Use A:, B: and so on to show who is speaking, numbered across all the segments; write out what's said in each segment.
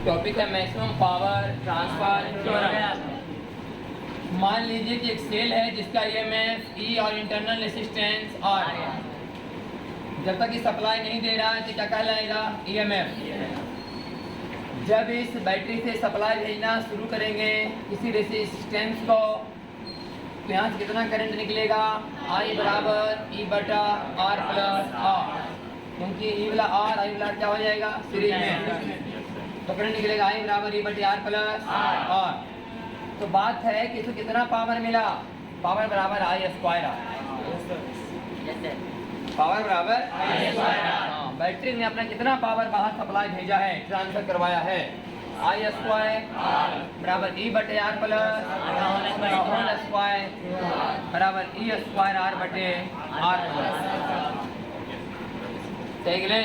A: Topic है maximum power transfer theorem. मान लीजिए कि एक सेल है जिसका ईएमएफ ई और इंटरनल रेसिस्टेंस आर है। जब तक ये सप्लाई नहीं दे रहा है तो क्या कहलाएगा? ईएमएफ। जब इस बैटरी से सप्लाई भेजना शुरू करेंगे किसी रेसिस्टेंस को, तो यहाँ से कितना करंट निकलेगा? आई बराबर ई बटा आर प्लस आर, क्योंकि ई वाला आर आई वाला क्या हो जाएगा? सीरीज में। तो करंट निकलेगा आई बराबर ई बटे आर प्लस आर। तो बात है कि इसको कितना पावर मिला? पावर बराबर आई स्क्वायर आर। पावर बराबर आई स्क्वायर आर। हाँ, बैटरी ने अपना कितना पावर बाहर सप्लाई भेजा है, ट्रांसफर करवाया है? आई स्क्वायर बराबर ई बटे आर प्लस होल स्क्वायर बराबर ई स्क्वायर आर बटे आर प्लस। सही गए?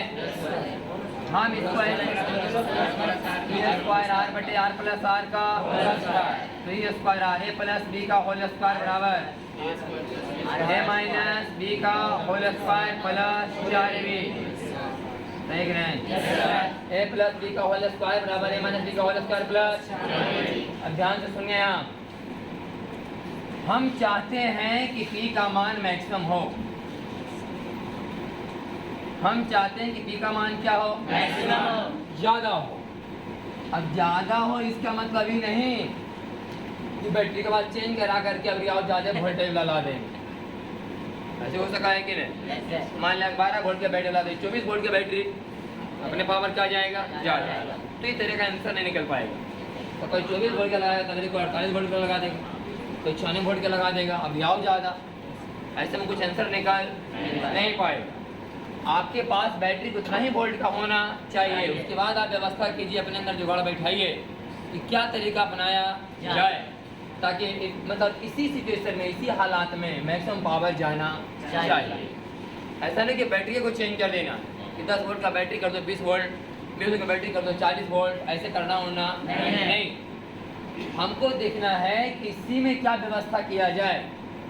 A: हम इसको ई स्क्वायर आर बटे आर प्लस आर का तो E square R A plus B का होल स्क्वायर बराबर ए माइनस बी का होल स्क्वायर प्लस 4b। सही नहीं? ए प्लस बी का होल स्क्वायर बराबर ए माइनस बी का होल स्क्वायर प्लस। अब ध्यान से सुनिए, यहाँ हम चाहते हैं कि पी का मान मैक्सिमम हो। हम चाहते हैं कि पी का मान क्या हो? मैक्सिमम हो, ज्यादा हो। अब ज्यादा हो इसका मतलब ही नहीं कि बैटरी के बाद चेंज करा करके अब और ज्यादा वोल्टेज ला देंगे। ऐसे हो सका है कि नहीं? मान लिया 12 वोल्ट का बैटरी ला दे, 24 वोल्ट की बैटरी, अपने पावर क्या जाएगा? ज्यादा। तो इस तरह का आंसर नहीं निकल पाएगा। तो कोई 24 वोल्ट का लगाएगा, तो कोई 48 वोल्ट का लगा देगा, कोई 96 वोल्ट का लगा देगा, अब आओ ज्यादा। ऐसे में कुछ आंसर निकाल नहीं पाएगा। आपके पास बैटरी उतना ही वोल्ट का होना चाहिए। उसके बाद आप व्यवस्था कीजिए, अपने अंदर जुगाड़ बैठाइए कि क्या तरीका अपनाया जाए ताकि मतलब इसी सिचुएशन में, इसी हालात में मैक्सिमम पावर जाना चाहिए। ऐसा नहीं कि बैटरी को चेंज कर देना कि 10 वोल्ट का बैटरी कर दो 20 वोल्ट, 20 वोल्ट का बैटरी कर दो 40 वोल्ट, ऐसे करना होना नहीं। हमको देखना है कि इसी में क्या व्यवस्था किया जाए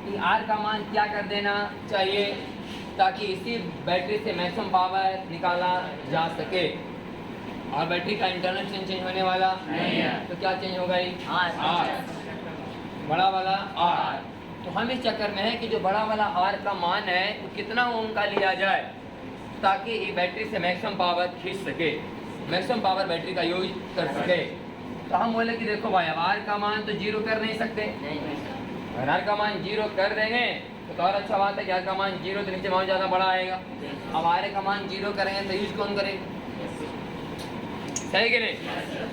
A: कि आर का मान क्या कर देना चाहिए ताकि इसी बैटरी से मैक्सिमम पावर निकाला जा सके। और बैटरी का इंटरनल चेंज होने वाला नहीं है, तो क्या चेंज होगा? आर, बड़ा वाला आर। तो हम इस चक्कर में है कि जो बड़ा वाला आर का मान है वो कितना ओम का लिया जाए ताकि ये बैटरी से मैक्सिमम पावर खींच सके, मैक्सिमम पावर बैटरी का यूज कर सके। तो हम बोले कि देखो भाई, अब आर का मान तो 0 कर नहीं सकते। अगर आर का मान 0 कर देंगे तो और अच्छा बात है कि आर का मान 0 तो नीचे मान ज़्यादा बड़ा आएगा। अब आर का मान 0 करेंगे तो यूज कौन करेगा? सही कि नहीं?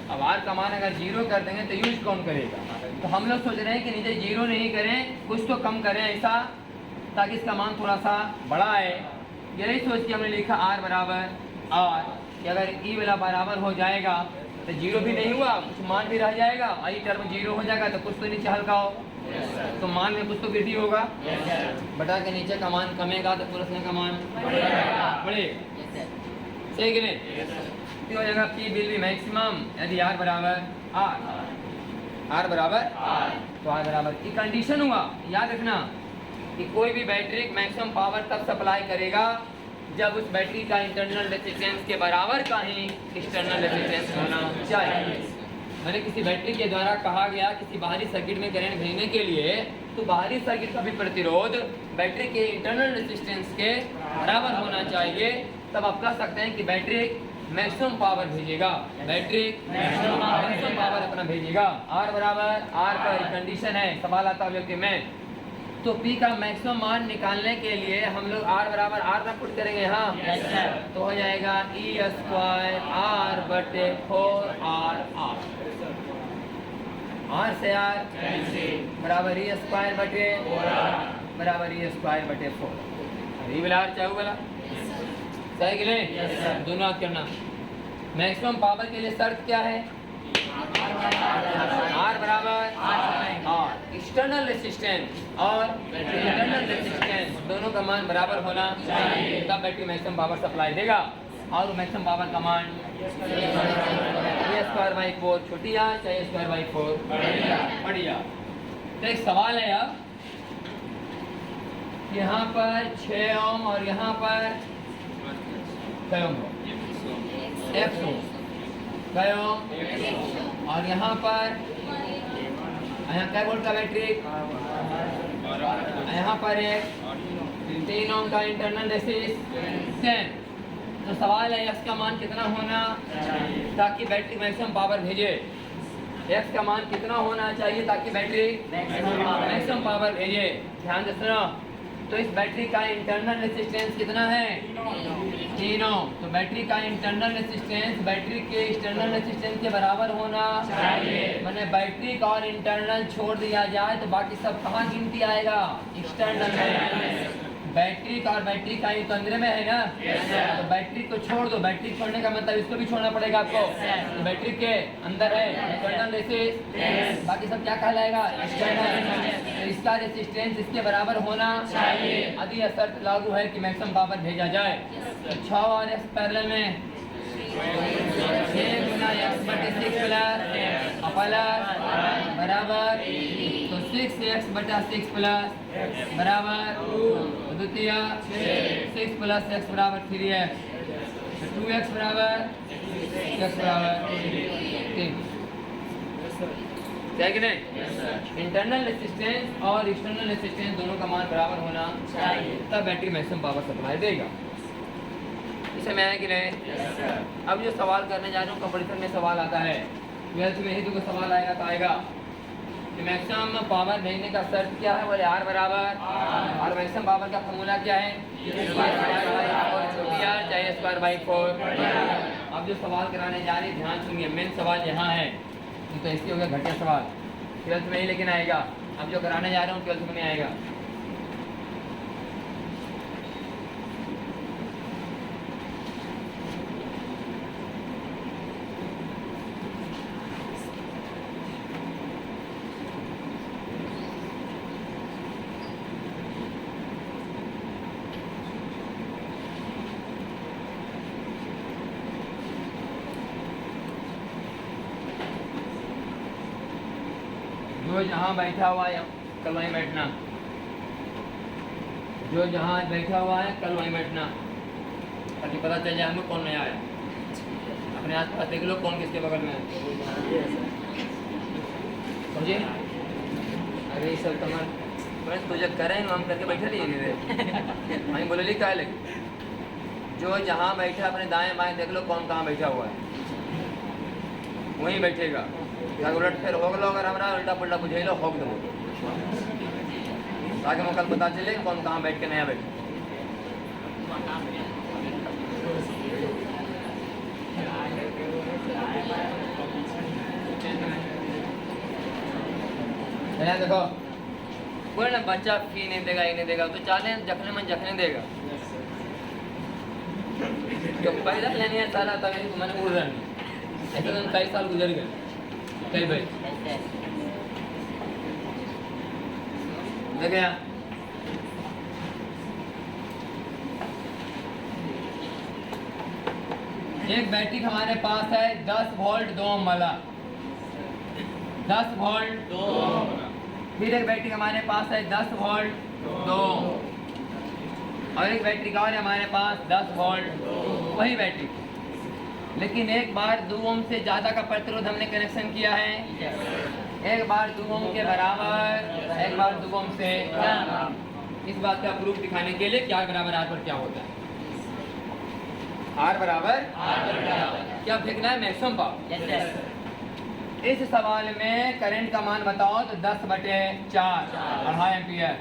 A: अब आर का मान अगर 0 कर देंगे तो यूज कौन करेगा? तो हम लोग सोच रहे हैं कि नीचे 0 नहीं करें, कुछ तो कम करें ऐसा ताकि इसका मान थोड़ा सा बड़ा आए। यही सोच के हमने लिखा आर बराबर आर कि अगर ई वाला बराबर हो जाएगा तो 0 भी नहीं हुआ, कुछ मान भी रह जाएगा, आई टर्म 0 हो जाएगा तो कुछ तो नीचे हल्का हो, तो मान में कुछ तो वृद्धि होगा। बटा के नीचे का मान कमेगा तो पूरे का मान बढ़ेगा। सही कि नहीं? तो हो जाएगा पी विल बी मैक्सिमम यदि आर बराबर आर, आर बराबर आर। तो आर बराबर की कंडीशन हुआ, याद रखना कि कोई भी बैटरी मैक्सिमम पावर तब सप्लाई करेगा जब उस बैटरी का इंटरनल रेजिस्टेंस के बराबर का ही एक्सटर्नल रेजिस्टेंस होना चाहिए। मैंने किसी बैटरी के द्वारा कहा गया किसी बाहरी सर्किट में करंट भेजने के लिए, तो बाहरी सर्किट का भी प्रतिरोध बैटरी के इंटरनल रेजिस्टेंस के बराबर होना चाहिए। तब आप कह सकते हैं कि बैटरी मैक्सिमम पावर भेजेगा, बैटरी मैक्सिमम पावर अपना भेजेगा। आर बराबर आर का कंडीशन है, सवाल आता है में। तो पी का मैक्सिमम मान निकालने के लिए हम लोग आर बराबर आर ना पुट करेंगे। हाँ, तो हो जाएगा ई स्क्वायर आर बटे 4 आर आर। आर से आर बराबर ई स्क्वायर बटे बराबर ई स्क्वायर बटे 4। ई वाला आर चाहे वाला सही के लिए दोनों याद करना। मैक्सिमम पावर के लिए शर्त क्या है? आर बराबर आर, एक्सटर्नल रेजिस्टेंस और इंटरनल रेजिस्टेंस दोनों का मान बराबर होना चाहिए, तब बैटरी मैक्सिमम पावर सप्लाई देगा। और मैक्सिमम पावर का मान A²/4 छोटी आ चाहे A²/4 बड़ी आ। तो एक सवाल है अब, यहाँ पर 6 ओम और यहाँ पर 6 ओम, 100 ओम। गए हो। और यहाँ पर क्या वोल्ट का बैटरी, यहाँ पर एक 3 ओम का इंटरनल रेजिस्टेंस। तो सवाल है एक्स का मान कितना होना ताकि बैटरी मैक्सिमम पावर भेजे। एक्स का मान कितना होना चाहिए ताकि बैटरी मैक्सिमम पावर भेजे। ध्यान से सुनो। तो इस बैटरी का इंटरनल रेजिस्टेंस कितना है, 3 ओम। तो बैटरी का इंटरनल रेजिस्टेंस बैटरी के एक्सटर्नल रेजिस्टेंस के बराबर होना चाहिए। मैंने बैटरी का और इंटरनल छोड़ दिया जाए तो बाकी सब कहाँ गिनती आएगा, एक्सटर्नल में। बैटरी का और बैटरी का ही तो अंदर में है ना। तो बैटरी को छोड़ दो, बैटरी छोड़ने का मतलब इसको भी छोड़ना पड़ेगा आपको। तो बैटरी के अंदर है इंटरनल रेजिस्टेंस, बाकी सब क्या कहलाएगा, एक्सटर्नल। तो इसका रेजिस्टेंस इसके बराबर होना चाहिए यदि यह शर्त लागू है कि मैक्सिमम पावर भेजा जाए। तो 6 और एक्स पैरेलल में 6 गुना एक्स बटे 6 प्लस बराबर, तो 6x बटा 6 प्लस बराबर द्वितीय 6 प्लस x बराबर 3x, 2x बराबर x बराबर 3। है कि नहीं। इंटरनल रेजिस्टेंस और एक्सटर्नल रेजिस्टेंस दोनों का मान बराबर होना चाहिए, तब बैटरी मैक्सिमम पावर सप्लाई देगा। इसे मैं है कि नहीं। अब जो सवाल करने जा रहा हूँ कंपटीशन में सवाल आता है, 12th में ही तो सवाल आएगा तो आएगा कि मैक्सिमम पावर भेजने का शर्त क्या है, बोले R बराबर, और मैक्सिमम पावर का फॉर्मूला क्या है, चाहिए स्क्वायर/4। अब जो सवाल कराने जा रहे ध्यान सुनिए, मेन सवाल यहाँ है। तो इसके हो गया घटिया सवाल, 12th में ही लेकिन आएगा। अब जो कराने जा रहा हूँ 12th में नहीं आएगा। जो जहाँ बैठा हुआ है कल वहीं बैठना, जो जहाँ बैठा हुआ है कल वहीं बैठना, ताकि पता चल जाए हमें कौन नया है। अपने आस पास देख लो कौन किसके बगल में है, समझे। अरे सब तुम्हारे तुझे करें हम करके बैठे रहिए वहीं बोले ली क्या लगे। जो जहाँ बैठा अपने दाएं बाएं देख लो कौन कहाँ बैठा हुआ है, वहीं बैठेगा। उलट फिर होग लो, अगर हमारा उल्टा पुल्टा बुझे लो होग दो, ताकि मौका पता चले कौन कहाँ बैठ के नया बैठे। देखो कोई ना बच्चा फी नहीं देगा, ये नहीं देगा, तो चाले जखने में जखने देगा। तो पहला लेने है साला तभी मैंने उड़ रहा नहीं, ऐसे तो कई साल गुजर गए कई भाई। देख यहाँ एक बैटरी हमारे पास है 10 वोल्ट 2 ओम वाला, 10 वोल्ट 2। फिर एक बैटरी हमारे पास है 10 वोल्ट 2, और एक बैटरी का और हमारे पास 10 वोल्ट, वही बैटरी। लेकिन एक बार 2 ओम से ज़्यादा का प्रतिरोध हमने कनेक्शन किया है, एक बार 2 ओम के बराबर, एक बार 2 ओम से कम। इस बात का प्रूफ दिखाने के लिए क्या बराबर आर पर क्या होता है, आर बराबर क्या फेंकना है, मैक्सिमम पावर। इस सवाल में करंट का मान बताओ तो 10/4 2.5 एम्पियर,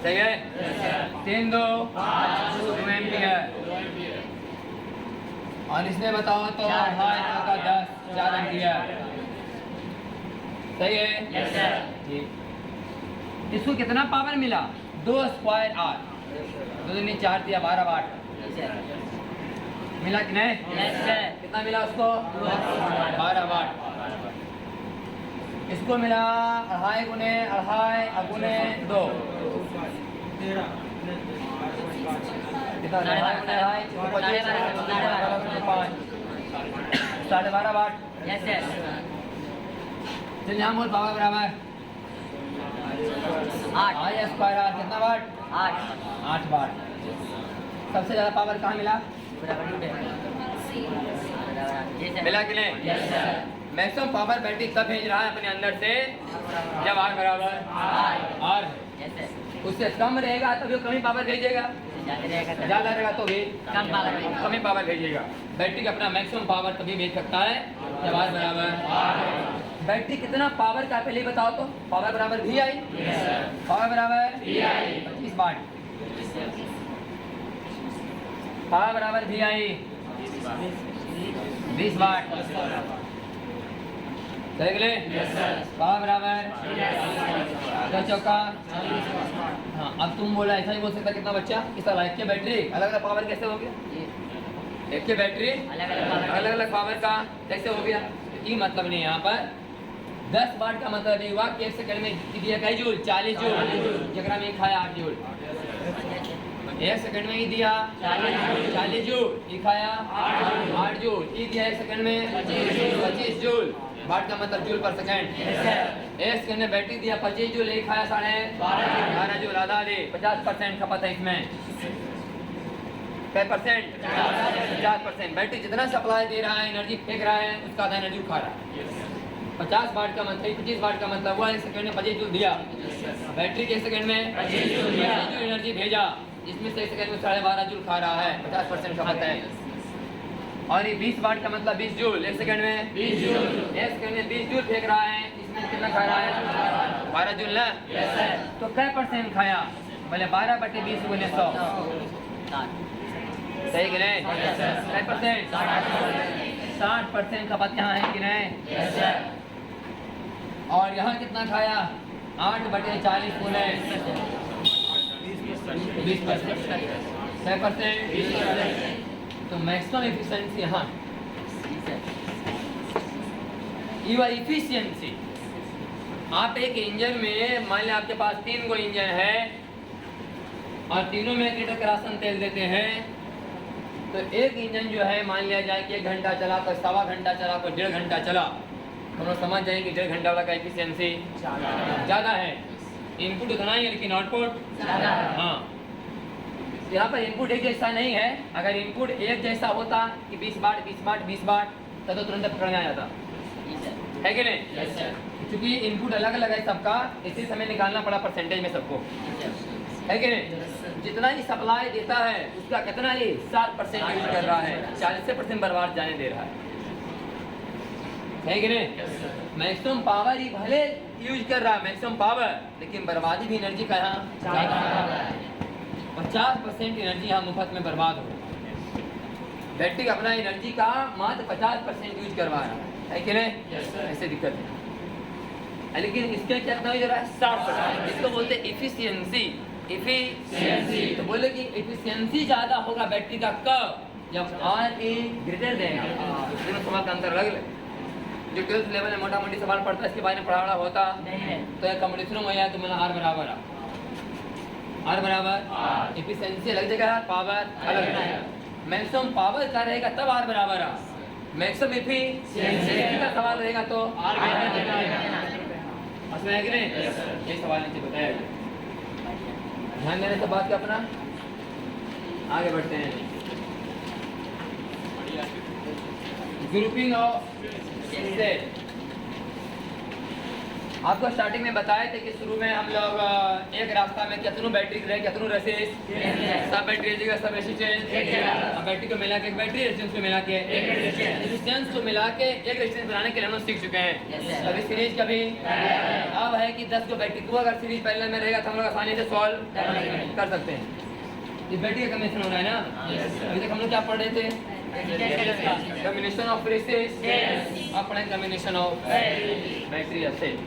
A: सही है। 3 2 2 एम्पियर, और इसमें बताओ तो 2.5 का 10 4 एम्पियर, सही है। इसको कितना पावर मिला, 2 स्क्वायर R, 2 दूनी 4 दिया 12 वाट मिला कि नहीं। कितना मिला उसको, 12 वाट। इसको मिला 2.5 गुने 2.5 गुने 2 कितना, 12.5 वाट। चलिए यहाँ बोल पावर बराबर 8 स्क्वायर R कितना वाट, 8 वाट। सबसे ज़्यादा पावर कहाँ मिला, मिला कि नहीं? मैक्सिमम पावर बैटरी तब भेज रहा है अपने अंदर से जब R बराबर R है। उससे कम रहेगा तब वो कमी पावर भेजेगा, ज़्यादा रहेगा तो भी कमी पावर भेजेगा। बैटरी का अपना मैक्सिमम पावर तभी भेज सकता है जब R बराबर। बैटरी कितना पावर का पहले बताओ तो? पावर बराबर भी आई, पावर बराबर 25 वाट, पावर बराबर भी आई 20 वाट, देख ले। पावर बराबर 10 चौका। हाँ, अब तुम बोला ऐसा ही बोल सकता कितना बच्चा? इस तरह एक के बैटरी अलग अलग पावर कैसे हो गया? एक के बैटरी अलग अलग पावर का कैसे हो गया? ये मतलब नहीं। यहाँ पर 10 वाट का मतलब ये हुआ कि 1 सेकंड में दिया कई जूल 40 जूल, जगह में खाया 8 जूल। 1 सेकंड में ही दिया 40 जूल, ये खाया 8 जूल, ये दिया 1 सेकंड में 25 जूल। वाट का मतलब जूल पर सेकंड। 1 सेकंड में बैटरी दिया 25 जूल, ये खाया 12.5 जूल, आधा दे 50% खपत है इसमें। कै परसेंट? 50%। बैटरी जितना सप्लाई दे रहा है, एनर्जी फेंक रहा है, उसका आधा एनर्जी उठा रहा है। 50 वाट का मतलब 25 वाट का मतलब हुआ 1 सेकंड में 25 जूल दिया, बैटरी के 1 सेकंड में 25 जूल एनर्जी भेजा, जिसमें से 1 सेकंड में 12.5 जूल खा रहा है, 50% खपत है। और ये 20 वाट का मतलब 20 जूल, 1 सेकंड में 20 जूल, 1 सेकंड में 20 जूल फेंक रहा है, इसमें कितना खा रहा है? 12 जूल ना। तो कै परसेंट खाया? बोले 12 बटे 20 गुने 100, सही कि नहीं? कै परसेंट? 60% खपत यहाँ है कि नहीं? और यहाँ कितना खाया? 8 बटे 40 गुने 20%, 6%। तो मैक्सिमम एफिशिएंसी यहाँ योर एफिशिएंसी। आप एक इंजन में मान लिया आपके पास 3 गो इंजन है और तीनों में 1 लीटर किरासन तेल देते हैं, तो एक इंजन जो है मान लिया जाए कि 1 घंटा चला, तो 1.25 घंटा चला, तो 1.5 घंटा चला, तो हम लोग समझ जाएंगे कि 1.5 घंटा वाला का एफिशिएंसी ज़्यादा है। इनपुट उतना ही है लेकिन आउटपुट हाँ। यहाँ पर इनपुट एक जैसा नहीं है। अगर इनपुट एक जैसा होता कि 20 वाट 20 वाट 20 वाट, तो तुरंत पकड़ में आ जाता है कि नहीं? क्योंकि इनपुट अलग अलग है सबका, इसी समय निकालना पड़ा परसेंटेज में सबको, है कि नहीं? जितना ही सप्लाई देता है उसका कितना ही 7% यूज कर रहा है, 40% बर्बाद जाने दे रहा है कि नहीं? मैक्सिमम पावर ही भले यूज कर रहा है, मैक्सिमम पावर, लेकिन बर्बादी भी एनर्जी का यहाँ ज़्यादा है। 50% एनर्जी यहाँ मुफ्त में बर्बाद हो रहा है। बैटरी अपना एनर्जी का मात्र 50% यूज करवा रहा है कि नहीं? ऐसे दिक्कत है। लेकिन इसके कितना यूज हो रहा है? 60%। इसको बोलते हैं एफिशिएंसी। तो बोले कि एफिशिएंसी ज़्यादा होगा बैटरी का कब? जब R ग्रेटर देगा। दोनों सवाल का अंतर अलग है। जो 12th लेवल में मोटा मोटी सवाल पढ़ता है इसके बारे में पढ़ा होता तो एक कॉम्बिनेशन में आया तो मैंने R बराबर R बराबर एफिशिएंसी अलग जगह, पावर अलग जगह। मैक्सिमम पावर का रहेगा तब R बराबर आ, मैक्सिमम एफिशिएंसी का सवाल रहेगा तो R असम है कि नहीं? ये सवाल नीचे बताया गया। ध्यान देने से बात का अपना आगे बढ़ते हैं। ग्रुपिंग ऑफ स्टेट आपको स्टार्टिंग में बताए थे कि शुरू में हम लोग एक रास्ता में कितनों बैटरी रहे, कितनों रेसिस, सब बैटरी रहेगा, सब रेसिस्टेंस, बैटरी को मिला के एक बैटरी, रेसिस्टेंस को मिला के रेसिस्टेंस को मिला के एक रेसिस्टेंस बनाने के लिए हम लोग सीख चुके हैं। अभी सीरीज कभी अब है कि 10 को बैटरी को अगर सीरीज पहले में रहेगा तो हम लोग आसानी से सॉल्व कर सकते हैं। ये बैटरी का कमीशन हो रहा है ना। अभी तक हम लोग क्या पढ़ रहे थे? कम्बिनेशन ऑफ रेसिस, अपने कम्बिनेशन ऑफ बैटरी सेल।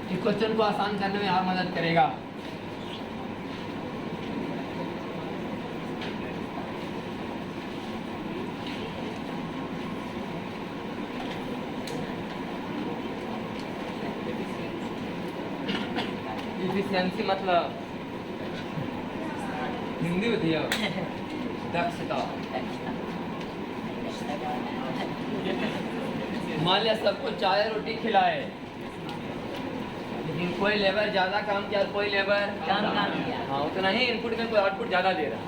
A: इस क्वेश्चन को आसान करने में और मदद करेगा। एफिशिएंसी मतलब हिंदी में दिया दक्षता। मान लिया सबको चाय रोटी खिलाए, लेकिन कोई लेबर ज़्यादा काम किया और कोई लेबर
B: कम काम किया,
A: हाँ उतना ही इनपुट में कोई आउटपुट ज़्यादा दे रहा।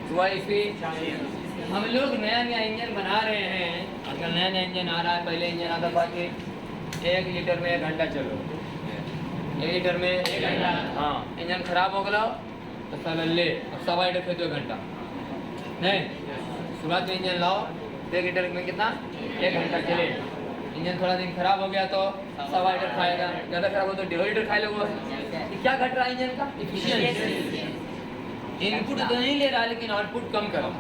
A: तो हम लोग नया नया इंजन बना रहे हैं। आजकल नया नया इंजन आ रहा है। पहले इंजन आता था कि 1 लीटर में 1 घंटा चलो, 1 लीटर में 1 घंटा। हाँ, इंजन खराब हो गया तो साला ले अब 1.5 लीटर फिर 2 घंटा नहीं। शुरुआत में इंजन लाओ 1 लीटर में कितना 1 घंटा चले। इंजन थोड़ा दिन खराब हो गया तो 1.5 लीटर खाएगा, ज़्यादा खराब हो तो 1.5 लीटर खा लोगे। क्या घट रहा है इंजन का? एफिशिएंसी। इनपुट तो नहीं ले रहा लेकिन आउटपुट कम करो।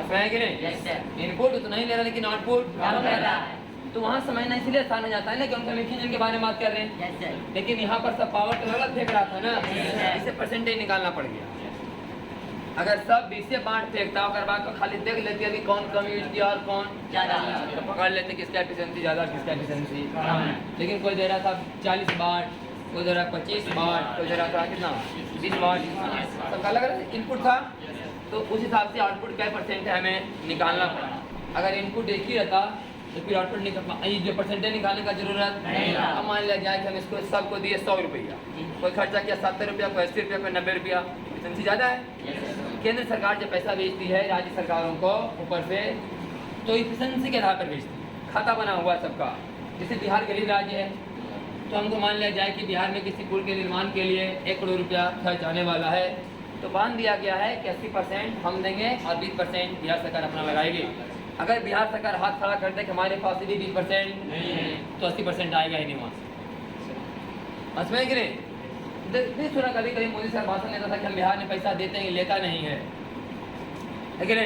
A: है कि नहीं? इनपुट उतना ही ले रहा लेकिन आउटपुट कम कर रहा है। तो वहाँ समझना इसलिए आसान हो जाता है ना कि हम इंजन के बारे में बात कर रहे हैं, लेकिन यहाँ पर सब पावर तो गलत फेंक रहा था ना, इसे परसेंटेज निकालना पड़ गया। अगर सब 20 से 5 फेंकता अगर बात तो खाली देख लेते अभी कौन कम यूज किया और कौन ज़्यादा, तो पकड़ लेते किसका एफिशिएंसी ज़्यादा किसका एफिशिएंसी। लेकिन कोई दे रहा था 40 वाट, कोई दे रहा 25 वाट, कोई दे रहा था कितना 20 वाट, सबका अलग अलग इनपुट था। तो उस हिसाब से आउटपुट क्या परसेंट है हमें निकालना पड़ा। अगर इनपुट एक ही रहता तो फिर आउटपुट निकाल जो परसेंटेज निकालने का जरूरत नहीं। अब मान लिया जाए कि हम इसको सबको दिए 100 रुपया, कोई खर्चा किया 70 रुपया, कोई 80 रुपया, कोई 90 रुपया, एफिशिएंसी ज़्यादा है। केंद्र सरकार जब पैसा भेजती है राज्य सरकारों को ऊपर से तो एफिशिएंसी के आधार पर भेजती है, खाता बना हुआ सबका। जैसे बिहार गरीब राज्य है तो हमको मान लिया जाए कि बिहार में किसी पुल के निर्माण के लिए 1 करोड़ रुपया खर्च आने वाला है, तो बांध दिया गया है कि 80% हम देंगे और 20% बिहार सरकार अपना लगाएगी। अगर बिहार सरकार हाथ खड़ा कर दे कि हमारे पास भी 20% नहीं है तो 80% आएगा ही नहीं वहाँ से। समझ कि नहीं सुना कभी कभी मोदी सर भाषण देता था कि हम बिहार में पैसा देते हैं, लेता नहीं है, लेकिन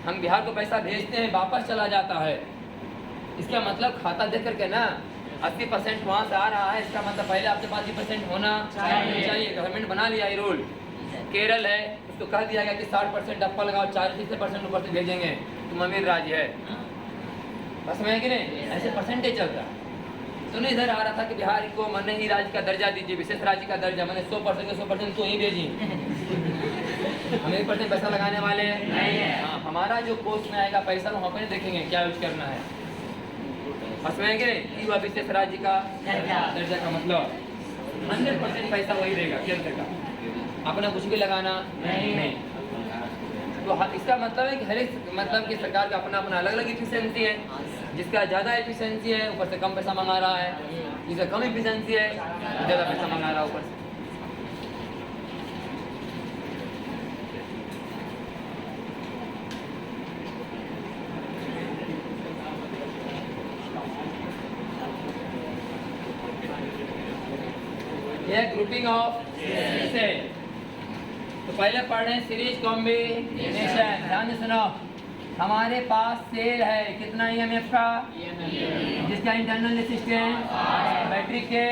A: हम बिहार को पैसा भेजते हैं वापस चला जाता है। इसका मतलब खाता देख करके ना 80% वहाँ से आ रहा है, इसका मतलब पहले आपके पास 20% होना चाहिए। गवर्नमेंट बना लिया ये रूल। केरल है उसको कह दिया गया कि 60% अप्पा लगाओ, 40% ऊपर से भेजेंगे, तुम अमीर राज्य है। बस में है कि नहीं, ऐसे परसेंटेज चल रहा है। तो नहीं इधर आ रहा था कि बिहार को मैंने ही राज्य का दर्जा दीजिए, विशेष राज्य का दर्जा, मैंने 100% के 100% तो ही भेजी। हम 1% पैसा लगाने वाले नहीं है। हाँ, हमारा जो पोस्ट में आएगा पैसा वहाँ पर देखेंगे क्या यूज करना है। बस में है कि नहीं, युवा विशेष राज्य का दर्जा का मतलब 100% पैसा वही देगा केंद्र का, अपना कुछ भी लगाना नहीं। तो इसका मतलब है कि हर एक मतलब कि सरकार का अपना अपना अलग अलग एफिशिएंसी है। जिसका ज़्यादा एफिशिएंसी है ऊपर से कम पैसा मंगा रहा है, जिसका कम एफिशिएंसी है ज़्यादा पैसा मंगा रहा है ऊपर से। यह ग्रुपिंग ऑफ सेल। तो पहले पढ़ रहे हैं सीरीज कॉम्बिनेशन। ध्यान से सुनो, हमारे पास सेल है कितना ईएमएफ का, जिसका इंटरनल रेजिस्टेंस बैटरी के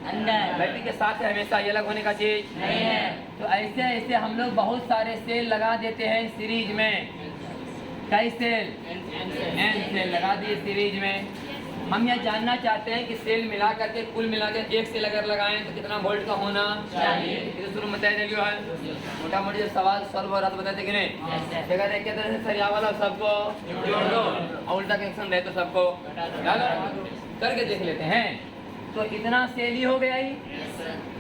A: अंदर, बैटरी के साथ है, हमेशा ये अलग होने का चीज नहीं है। तो ऐसे ऐसे हम लोग बहुत सारे सेल लगा देते हैं सीरीज में। कई सेल एन सेल लगा दिए सीरीज में। हम यह जानना चाहते हैं कि सेल मिला करके कुल मिला के एक सेल अगर लगाएं तो कितना वोल्ट का होना चाहिए। इसे शुरू में बताया है, मोटा मोटी जब सवाल सॉल्व हो रहा तो बताते कि नहीं, जगह एक तरह से सरिया वाला सबको जोड़ दो और उल्टा कनेक्शन रहे तो सबको करके देख लेते हैं। तो इतना सेल ही हो गया ही,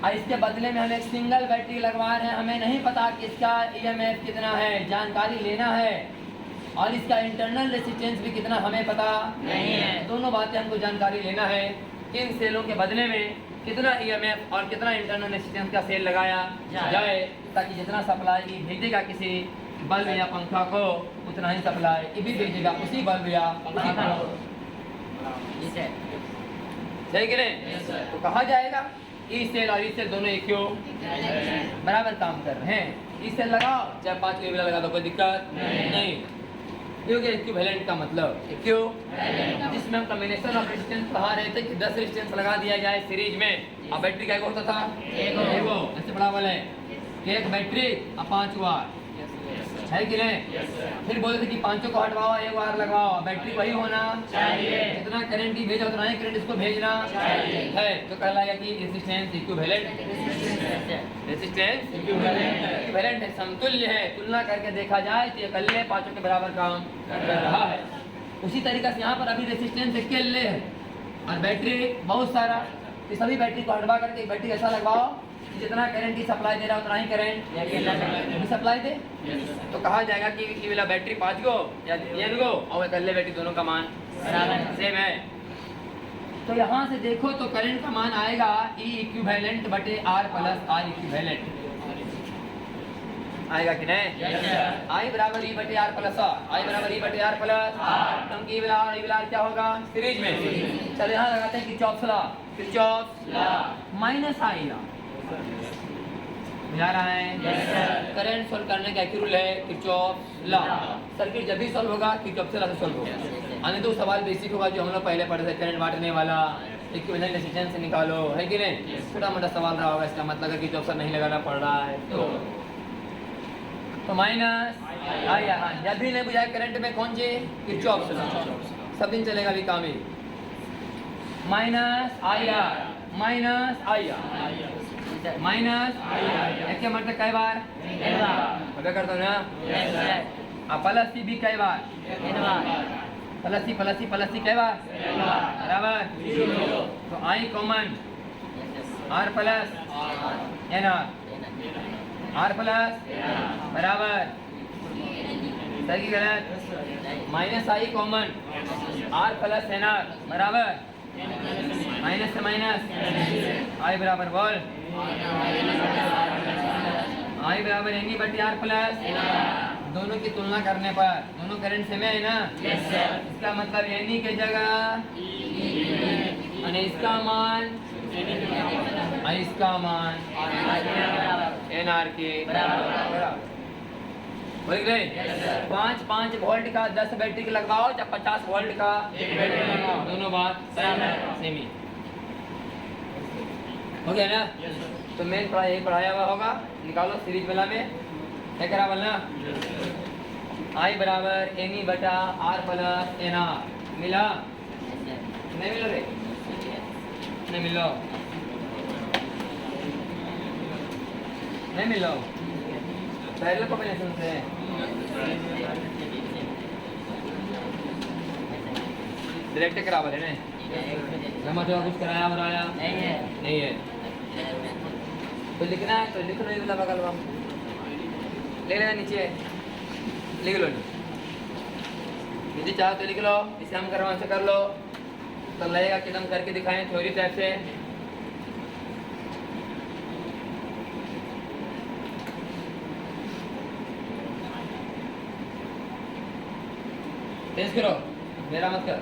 A: और इसके बदले में हम एक सिंगल बैटरी लगवा रहे हैं। हमें नहीं पता कि इसका ईएमएफ कितना है, जानकारी लेना है, और इसका इंटरनल रेजिस्टेंस भी कितना हमें पता नहीं है। दोनों बातें हमको जानकारी लेना है। इन सेलों के बदले में कितना ईएमएफ और कितना इंटरनल रेजिस्टेंस का सेल लगाया जाए, ताकि जितना सप्लाई भेजेगा किसी बल्ब या पंखा को उतना ही सप्लाई भी भेजेगा उसी बल्ब या उसी पंखा को। सही कि नहीं? तो कहा जाएगा ई सेल और ई सेल दोनों एक क्यों बराबर काम कर रहे हैं। ई सेल लगाओ चाहे 5 किलो लगा दो, कोई दिक्कत नहीं। क्योंकि इक्विवेलेंट का मतलब क्यों, जिसमें हम कॉम्बिनेशन ऑफ रेजिस्टेंस पढ़ा रहे थे कि 10 रेजिस्टेंस लगा दिया जाए सीरीज में। अब बैटरी का होता था एगो, ऐसे बड़ा वाला है एक बैटरी और 5 वार है कि नहीं। फिर बोलते थे कि 5 को हटवाओ 1 वार लगवाओ, बैटरी वही होना चाहिए, जितना करंट ही भेजा उतना ही करंट इसको भेजना है। तो कहलाएगा कि रेजिस्टेंस इक्विवेलेंट, रेजिस्टेंस इक्विवेलेंट है, समतुल्य है। तुलना करके देखा जाए तो ये अकेले 5 के बराबर काम कर रहा है। उसी तरीके से यहाँ पर अभी रेजिस्टेंस अकेले है और बैटरी बहुत सारा, तो सभी बैटरी को हटवा करके बैटरी ऐसा लगवाओ जितना करंट की सप्लाई दे रहा है उतना ही करंट सप्लाई दे। तो कहा जाएगा कि ये वाला बैटरी 5 गो या ये गो और इकल्ले बैटरी दोनों का मान सेम है। तो यहाँ से देखो तो करंट का मान आएगा E इक्विवेलेंट बटे R प्लस R इक्विवेलेंट आएगा कि नहीं? I बराबर E बटे R प्लस I बराबर E बटे R प्लस क्योंकि E क्या होगा सीरीज में। चलो यहाँ लगाते हैं किरचॉफ लॉ माइनस I मिला रहा है। करंट सोल्व करने का एक रूल है किरचॉफ लॉ। सर्किट जब भी सोल्व होगा किरचॉफ से लॉ से सोल्व होगा। अन्य तो सवाल बेसिक होगा जो हम लोग पहले पढ़े थे, करंट बांटने वाला इक्विवेलेंट रेजिस्टेंस से निकालो, है कि नहीं? छोटा मोटा सवाल रहा होगा, इसका मतलब है किरचॉफ से नहीं लगाना पड़ रहा है। तो माइनस आई जब भी नहीं बुझाए करंट में कौन सी किरचॉफ से लॉ सब दिन चलेगा अभी काम ही। माइनस आई माइनस क्या मतलब कई बार पता करता हूँ ना। प्लस सी भी कई बार प्लस सी कई बार बराबर। तो I common R plus N R plus बराबर सही गलत minus I common R plus N R बराबर माइनस से माइनस आई बराबर बोल आई बराबर एनी बटी आर प्लस दोनों की तुलना करने पर दोनों करंट सेम है ना। इसका मतलब एनी की जगह और इसका मान एन आर के बराबर बोल गए। 5 वोल्ट का 10 बैटरी का लगवाओ या 50 वोल्ट का एक बैटरी लगाओ, दोनों बात सेम ही हो गया ना। तो मेन पढ़ाया हुआ होगा, निकालो सीरीज वाला में क्या करा बोलना आई बराबर एनी बटा आर प्लस एन आर मिला नहीं मिलो रे नहीं मिलो नहीं मिलो पहले कॉम्बिनेशन से डायरेक्ट करा बोले ना कुछ कराया बनाया नहीं है तो लिखना है तो लिख लो वाला बगल में ले लेना नीचे लिख लो नीचे चाहो तो लिख लो, इसे हम करवा से कर लो तो लगेगा कि हम करके दिखाएं थ्योरी टाइप से। तेज करो मेरा मत कर।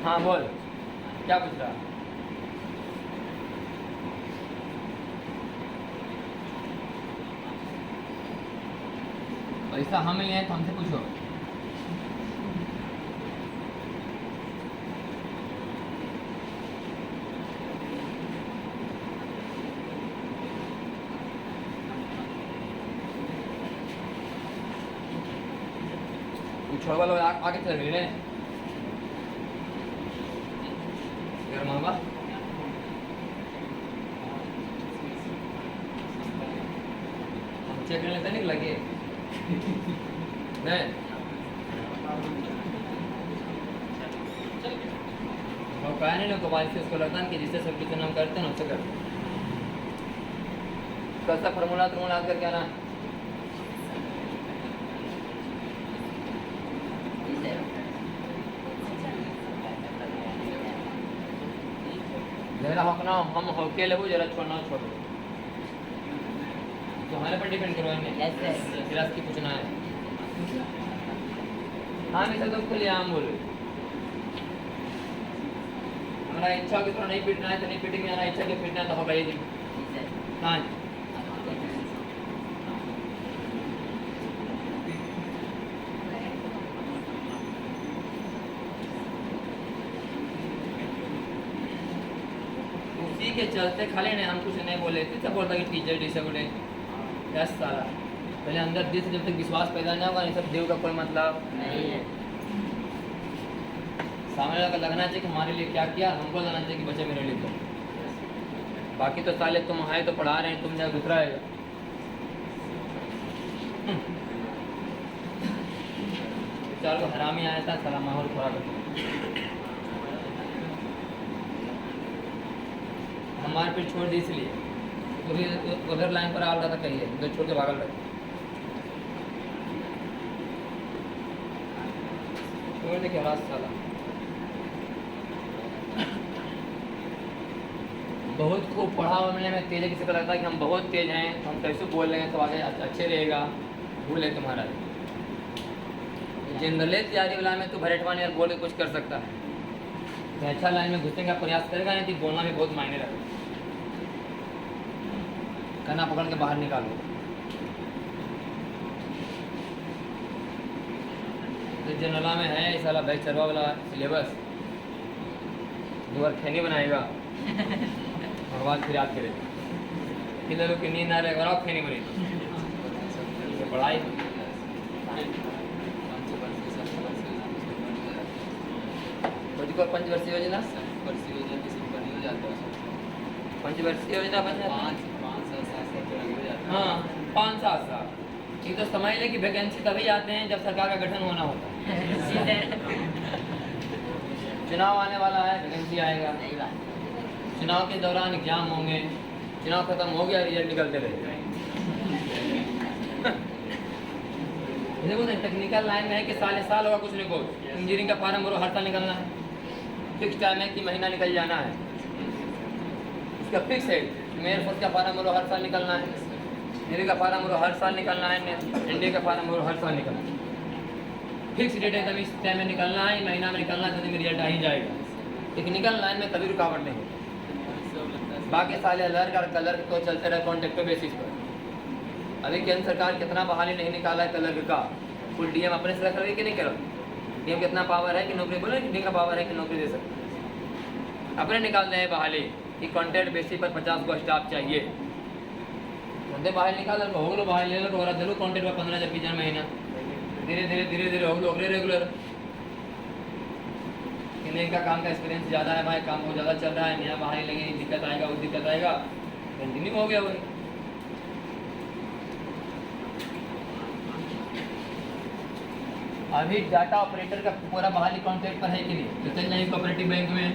A: हाँ बोल क्या पूछ रहा? ऐसा हम ही हैं तो हमसे पूछो। छोड़ वालों आगे चल रहे हैं मामा चेक लेते नहीं लगे नहीं कहने को बाद से उसको लगता है कि जिससे सब्सिट्यूशन हम करते हैं उससे करते हैं कैसा फार्मूला करके आना जरा हकना हम होके लेबो जरा छोड़ना छोड़ो तो हमारे पर डिपेंड करो इन्हें फिर की पूछना है। हाँ मिसल तो खुले आम बोलो हमारा इच्छा की थोड़ा नहीं पीटना है तो नहीं पीटेंगे, हमारा इच्छा के पीटना तो होगा ही। हाँ के चलते खाली नहीं हम कुछ नहीं बोले थे, सब बोलता कि टीचर टीचर बोले 10 साल पहले अंदर दिल से जब तक विश्वास पैदा नहीं होगा, नहीं सब देव का कोई मतलब नहीं है। सामने वाला लगना चाहिए कि हमारे लिए क्या किया, हमको लगना चाहिए कि बच्चे मेरे लिए तो बाकी तो साले तुम है तो पढ़ा रहे हैं, तुम जब दूसरा है चार को हरामी आया था, साला माहौल खराब कर हमारे फिर छोड़ दी इसलिए, तो फिर उधर लाइन पर आ रहा था, कहिए उधर छोड़ के भागल रहे, छोड़ दे के रात साला बहुत खूब पढ़ा होने में तेज है, किसी को लगता है कि हम बहुत तेज हैं, हम कैसे बोल रहे हैं तो आगे अच्छे रहेगा, भूल है तुम्हारा। जनरली तैयारी वाला में तो भरेटवा यार बोल के कुछ कर सकता है, तो अच्छा लाइन में घुसने का प्रयास करेगा, नहीं तो बोलना भी बहुत मायने रखेगा, कहना पकड़ के बाहर निकालो। तो जनरला में है इस वाला बैच चरवा वाला सिलेबस, दो बार खैनी बनाएगा और बाद फिर याद करेगा, किधर की नींद आ रहा है, खैनी बनेगी पढ़ाई। पंचवर्षीय योजना, पंचवर्षीय योजना हाँ 5-7 साल। ये तो समझ ले कि वैकेंसी तभी आते हैं जब सरकार का गठन होना होता है। चुनाव आने वाला है, वैकेंसी आएगा, चुनाव के दौरान एग्जाम होंगे, चुनाव खत्म हो गया रिजल्ट निकलते रहेगा। देखो टेक्निकल लाइन में है कि साल होगा कुछ नहीं कुछ, इंजीनियरिंग का फार्म भरो हर साल निकलना है, फिक्स टाइम है कि महीना निकल जाना है, इसका फिक्स है। एयरफोर्स का फार्म भरो हर साल निकलना है, नेवी का फार्म भरो हर साल निकलना है, इंडिया का फार्म भरो हर साल निकलना है, फिक्स डेट है, तभी इस टाइम में निकलना है, महीना में निकलना है, तो रिजल्ट आ ही जाएगा। टेक्निकल लाइन में कभी रुकावट नहीं होती, बाकी साले अलर्ट और कलर तो चलते रहे कॉन्ट्रैक्ट बेसिस पर। अभी केंद्र सरकार कितना बहाली नहीं निकाला है कलर का, फुल डीएम अपने से रख रही कि नहीं करो, डीएम कितना पावर है कि नौकरी, बोले डीएम का पावर है कि नौकरी दे सकते, अपने निकाल रहे हैं बहाली कि कॉन्ट्रैक्ट बेसिस पर 50 को स्टाफ चाहिए, बंदे बाहर निकाल हो गलो, बाहर ले लो, हो चलो कॉन्ट्रैक्ट पर 15,000 की महीना, धीरे हो गलो रेगुलर। इनका काम का एक्सपीरियंस ज़्यादा है भाई, काम बहुत ज़्यादा चल रहा है, नया बाहर लगे, दिक्कत आएगा वो दिक्कत आएगा, कंटिन्यू हो गया वही। अभी डाटा ऑपरेटर का पूरा बहाली कॉन्ट्रैक्ट पर है कि नहीं, तो चल जाए कोऑपरेटिव बैंक में,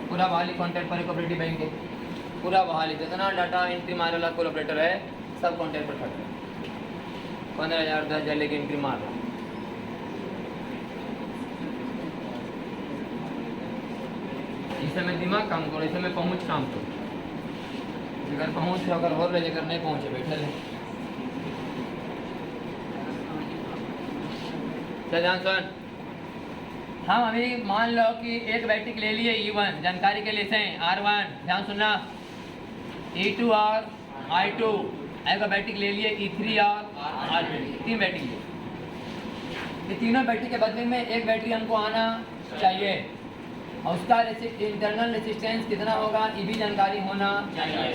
A: पूरा बहाली कॉन्ट्रैक्ट पर है, कोऑपरेटिव बैंक के पूरा बहाली, जितना डाटा एंट्री मारने वाला कोई ऑपरेटर है सब कॉन्ट्रैक्ट पर खड़ा है, 15,000 10,000 लेके एंट्री मार रहा है। इस समय दिमाग काम करो, इस समय पहुँच काम करो, अगर पहुँच अगर हो रहे अगर नहीं पहुँचे बैठे रहे। चल ध्यान सुन, हम अभी मान लो कि एक बैटरी ले लिए E1, जानकारी के लिए से R1, ध्यान सुनना, E2 और I2, एक बैटरी ले लिए E3 और R3, 3 बैटरी लिए। ये तीनों बैटरी के बदले में एक बैटरी हमको आना चाहिए, और उसका इंटरनल रेसिस्टेंस कितना होगा ये भी जानकारी होना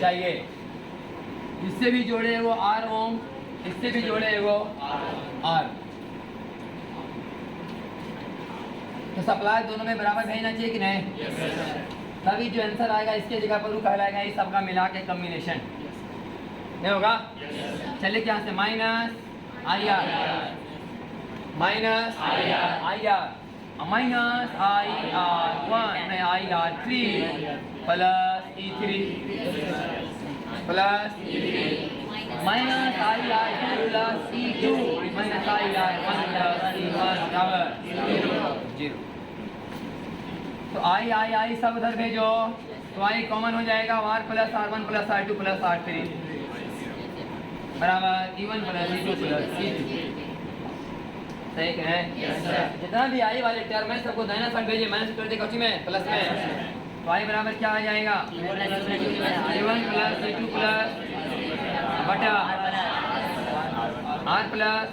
A: चाहिए। इससे भी जोड़े वो R ओम, इससे भी जोड़े वो R, तो सप्लाई दोनों में बराबर भेजना चाहिए कि नहीं? तभी जो आंसर आएगा इसके जगह पर वो कहलाएगा ये सबका मिला के कम्बिनेशन, नहीं होगा? चलिए क्या से minus IR, minus IR, minus IR1 में IR3 plus E3 plus minus IR2 plus E2 minus IR1 plus E1 बराबर 0। तो I सब उधर भेजो, तो I कॉमन हो जाएगा, R plus R1 plus R2 plus R3 बराबर E1 plus E2 plus E3, सही है? जितना भी I वाले टर्म है सबको दाहिना साइड भेजिए, माइनस कर दे कौची में प्लस में, तो I बराबर क्या आ जाएगा E1 प्लस E2 प्लस बटा R plus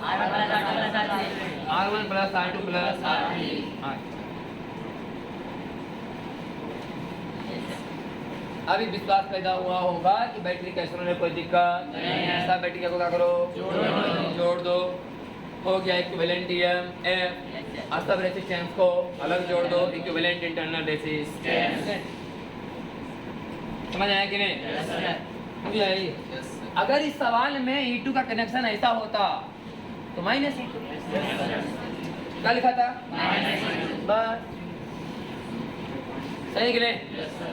A: R1 plus R2 plus R। अभी विश्वास पैदा हुआ होगा कि बैटरी कैसे होने कोई दिक्कत नहीं है, सब बैटरी को क्या करो जोड़ दो, हो गया इक्विवेलेंट EMF, और सब रेजिस्टेंस को अलग जोड़ दो, इक्विवेलेंट इंटरनल रेजिस्टेंस। समझ आया कि नहीं? समझ आई? अगर इस सवाल में E2 का कनेक्शन ऐसा होता तो माइनस E2, क्या लिखा था? बस सही कि नहीं?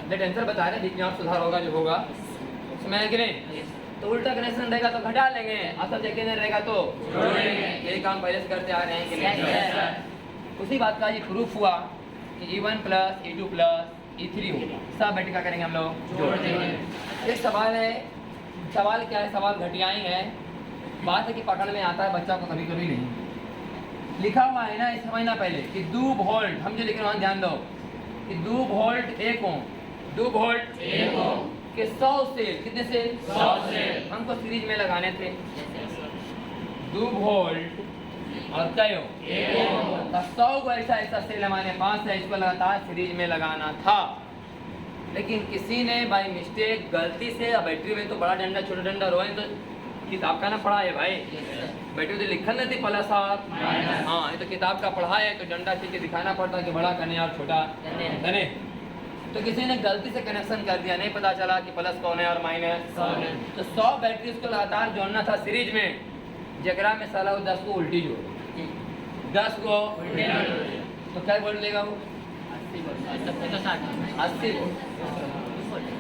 A: जब आंसर बता रहे बीच में और सुधार होगा जो होगा उसमें है कि नहीं? तो उल्टा कनेक्शन रहेगा तो घटा लेंगे, असल जगह नहीं रहेगा तो जोड़ लेंगे। यही काम पहले से करते आ रहे हैं कि नहीं? उसी बात का ये प्रूफ हुआ कि E1 plus E2 plus E3 होगा। सब बैठ क्या करेंगे हम लोग? जोड़ देंगे। एक सवाल है, सवाल क्या है? सवाल घटिया ही है। बात है कि पकड़ में आता है बच्चा को कभी कभी नहीं। लिखा हुआ है ना, इस समझना पहले कि 2 वोल्ट, हम जो लिख रहे हैं ध्यान दो कि 2 वोल्ट 1 ओम, 2 वोल्ट 1 ओम के 100 सेल, कितने सेल? 100 सेल हमको सीरीज में लगाने थे। 2 वोल्ट और कयो 1 ओम, 100 को ऐसा सेल हमारे पास है, इसको लगातार सीरीज में लगाना था। लेकिन किसी ने बाई मिस्टेक गलती से, बैटरी में तो बड़ा डंडा छोटा डंडा रोए तो किताब का ना पढ़ा है भाई, बैटरी तो लिखा नहीं थी प्लस और हाँ, ये तो किताब का पढ़ा है तो डंडा चीज दिखाना पड़ता है कि बड़ा करने और छोटा करने। तो किसी ने गलती से कनेक्शन कर दिया, नहीं पता चला कि प्लस कौन है और माइनस। तो 100 बैटरी उसको लगातार जोड़ना था सीरीज में, जगरा में साला वो 10 को उल्टी जोड़, 10 को तो क्या वोल्ट लेगा वो? 80 वोल्ट,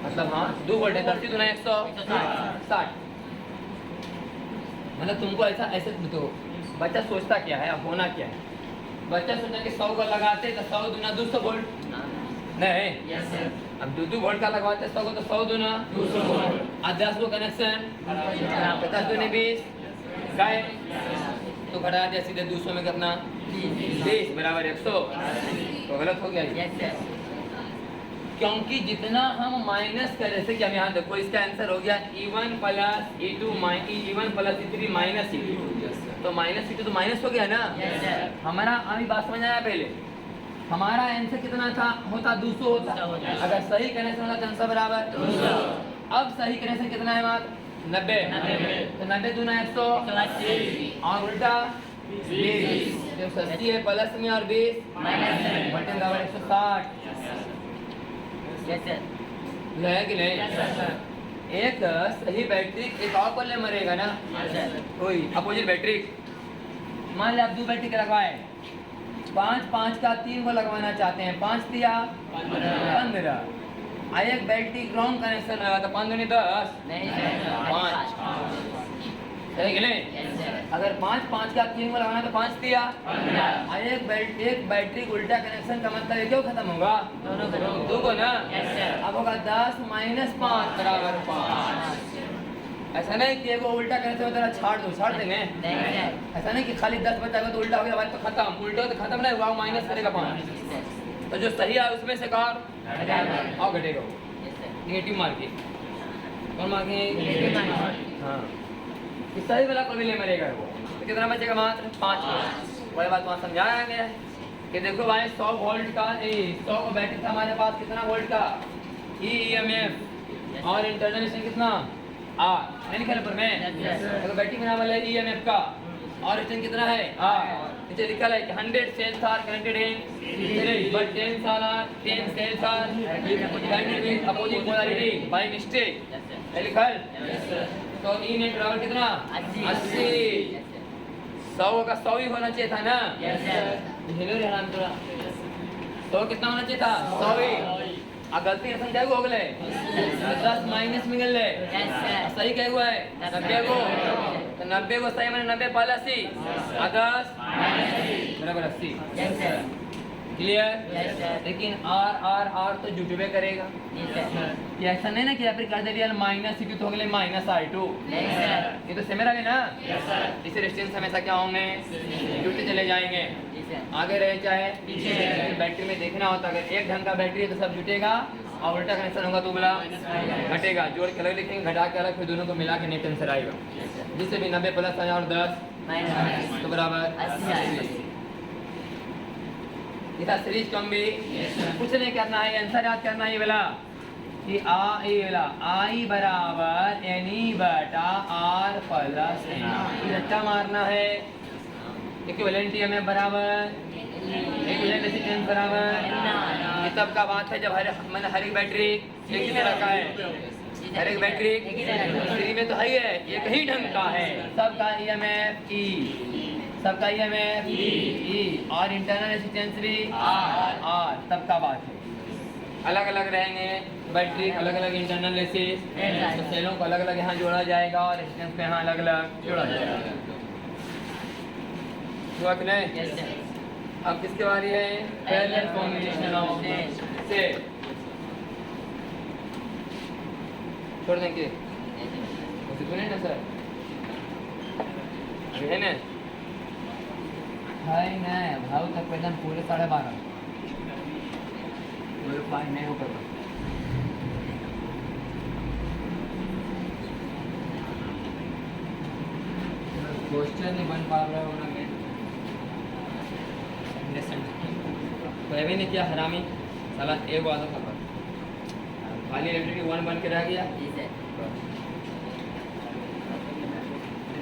A: मतलब हाँ 2 वोल्ट है, 10 दूना 160। मतलब तुमको ऐसे तो बच्चा सोचता क्या है, अब होना क्या है? बच्चा सोचा कि 100 का लगाते तो 100 दूना 200 वोल्ट नहीं, अब 2 वोल्ट का लगवाते 100 को तो 100 दूना 200 वोल्ट, और 10 को कनेक्शन 50 दूनी 20 गए तो घटा दिया सीधे 200 में कितना 20 बराबर 100, तो गलत हो गया। क्योंकि जितना हम माइनस करें, जैसे कि हम यहाँ देखो इसका आंसर हो गया E1 plus E2 E1 plus E3 minus E2, तो माइनस E2 तो माइनस हो गया ना। हमारा अभी बात समझ आया? पहले हमारा आंसर कितना था? होता 200 होता, अगर सही कनेक्शन होता तो आंसर बराबर 200। अब सही कनेक्शन कितना है? मात्र 90, तो 90 दूना 180 और उल्टा 20, जो 80 है प्लस में और 20 माइनस में बराबर 160 है कि नहीं? एक सही बैटरी एक और पल्ले मरेगा ना, कोई अपोजिट बैटरी। मान लिया आप 2 बैटरी के लगवाए, 5 का 3 को लगवाना चाहते हैं, 5 दिया 15, एक बैटरी रॉन्ग कनेक्शन लगा तो 5 दूनी 10 5 है कि नहीं? अगर 5 का 3 को लगाना तो 5 दिया, एक बैटरी उल्टा कनेक्शन का मतलब ये क्यों खत्म होगा? दो को ना। अब होगा 10 माइनस 5 बराबर 5। ऐसा नहीं कि एगो उल्टा कनेक्शन होता है छाड़ देंगे, ऐसा नहीं कि खाली 10 बचा तो उल्टा हो गया तो खत्म, उल्टा तो खत्म नहीं हुआ, माइनस करेगा 5, तो जो सही है उसमें से कार और घटेगा नेगेटिव मार्किंग, कौन मार्किंग? हाँ, सही वाला कभी ले मरेगा वो, तो कितना बचेगा? मात्र 5। वही बात वहाँ समझाया गया है कि देखो भाई 100 वोल्ट का 100 का बैटरी था हमारे पास, कितना वोल्ट का EMF और इंटरनल कितना R, नहीं लिखा पर में तो बैटरी बनाने वाला है EMF का, और रेजिस्टेंस कितना है R, नीचे लिखा है कि 100 cells are connected in series but 10 cells are connected with opposite polarity by mistake, लिखा है। तो E नेट बराबर कितना 80, 100 का 100 ही होना चाहिए था ना। हेलो रे हम थोड़ा 100 कितना होना चाहिए था? 100 ही। गलती रसम क्या हो गए 10 माइनस में गए, सही क्या हुआ है 90 को, तो 90 को सही मैंने 90 पहले 80 10 बराबर 80, क्लियर? लेकिन R तो जुटवे करेगा, ये ऐसा नहीं ना कि फिर कर दिया माइनस E2 तो हो गए माइनस I2, ये तो सेम रहे ना। इसे रेजिस्टेंस हमेशा क्या होंगे? जुटते चले जाएंगे, आगे रहे चाहे पीछे। बैटरी में देखना होता है अगर एक ढंग का बैटरी है तो सब जुटेगा, और उल्टा कनेक्शन होगा तो बोला घटेगा। जोड़ के अलग लिखेंगे, घटा के अलग, फिर दोनों को मिला के नेट आंसर आएगा, जिससे भी 90 प्लस और 10 तो बराबर 80। इधर सीरीज कम भी कुछ नहीं करना है, आंसर याद करना है वाला कि I बराबर NE बटा R प्लस NE, रट्टा मारना है। इक्विवेलेंट EMF बराबर इक्विवेलेंट रेजिस्टेंस बराबर, ये तब का बात है जब मैंने हर एक बैटरी एक ही रखा है, हर एक बैटरी सीरीज में तो है, ये कहीं ढंग का है, सबका EMF E सबका EMF E और इंटरनल रेजिस्टेंस भी R सबका बात है। अलग अलग रहेंगे बैटरी, अलग अलग इंटरनल रेसिस, तो सेलों को अलग अलग यहाँ जोड़ा जाएगा और रेजिस्टेंस पे यहाँ अलग अलग जोड़ा जाएगा। हुआ कि नहीं? अब किसके बारी है? Parallel combination of cell. छोड़ देंगे तो नहीं ना सर, अभी है ना भाव तक पैदल पूरे 12:30 नहीं हो पाता। क्वेश्चन नहीं बन पा रहा होना मैं तो अभी नहीं किया हरामी साला एक वादा था खाली इलेक्ट्रिक 1 बन के रह गया।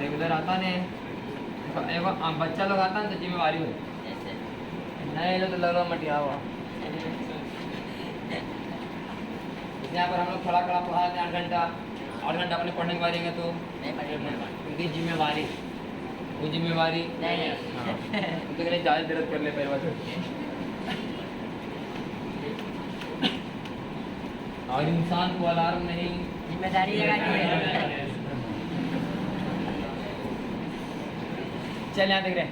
A: रेगुलर आता नहीं एगो बच्चा लोग आता ना तो जिम्मेवारी हो नहीं लो तो लग रहा मटिया हुआ। यहाँ पर हम लोग खड़ा खड़ा पढ़ाते 8 घंटा अपने पढ़ने के बारे में तो उनकी जिम्मेवारी वो जिम्मेवारी नहीं तो ज़्यादा दर्द कर ले पहले और इंसान को अलार्म नहीं जिम्मेदारी लगानी है। चल यहाँ देख रहे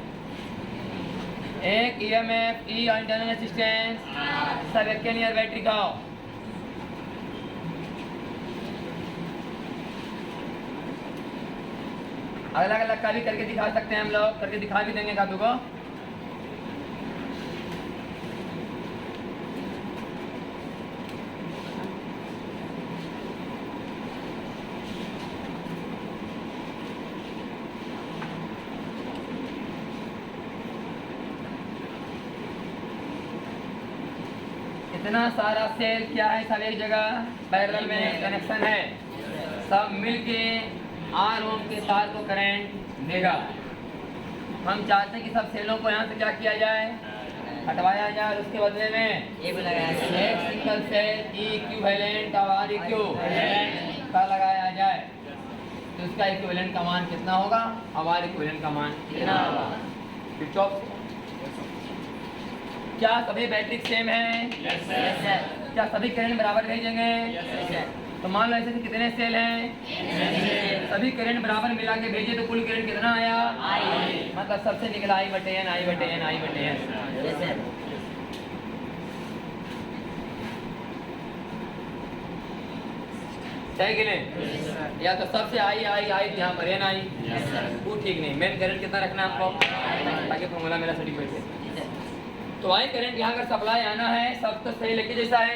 A: एक EMF E और इंटरनल रेजिस्टेंस सब एक के नियर बैटरी का हो। अलग अलग का भी करके दिखा सकते हैं हम लोग, करके दिखा भी देंगे कादू को। इतना सारा सेल क्या है, सब एक जगह पैरेलल में कनेक्शन है, सब मिलके R ओम के तार को करंट देगा। हम चाहते हैं कि सब सेलों को यहाँ से क्या किया जाए, हटवाया जाए और उसके बदले में एक सिंगल सेल इक्विवेलेंट और R इक्विवेलेंट का लगाया जाए। तो उसका इक्विवेलेंट का मान कितना होगा और R इक्विवेलेंट का मान कितना होगा। किरचॉफ क्या सभी बैटरी सेम है? yes, क्या सभी करंट बराबर भेजेंगे? yes, तो मान लो ऐसे कितने सेल हैं? सभी करंट बराबर मिला के भेजे तो कुल करंट कितना आया? मतलब सबसे निकला I/N I/N I/N। सही कि नहीं? या तो सबसे I यहाँ पर N I वो ठीक नहीं। मेन करंट कितना रखना है हमको ताकि फॉर्मूला मेरा सटीक बैठे। तो आई करंट यहाँ अगर सप्लाई आना है सब तो सही लेके जैसा है।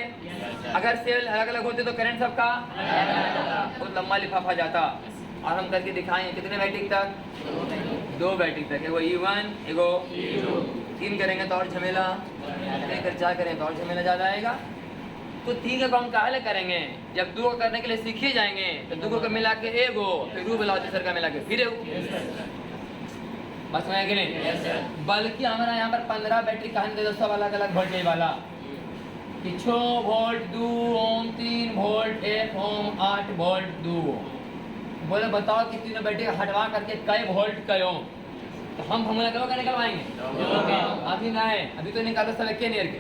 A: अगर सेल अलग अलग होते तो करंट सबका बहुत लंबा लिफाफा जाता। और हम करके दिखाएं कितने बैटरी तक? 2 बैटरी तक। एगो E1 एगो 3 करेंगे तो और झमेला, 4 करें तो और झमेला ज़्यादा आएगा। तो 3 का काम काहे करेंगे? जब 2 को करने के लिए सीखे जाएंगे तो 2 को मिला के एगो, फिर 2 मिला तीसर का मिला के फिर एगो। बस में है कि नहीं? बल्कि हमारा यहाँ पर 15 बैटरी कहानी दे दो, सब अलग अलग वोल्टेज वाला। 6 वोल्ट 2 ओम, 3 वोल्ट 1 ओम, 8 वोल्ट 2 ओम। बोले बताओ कि तीनों बैटरी हटवा करके कई वोल्ट कई ओम? तो हम फॉर्मूला करो क्या निकलवाएंगे? अभी ना है, अभी तो निकालो सब एक नियर के।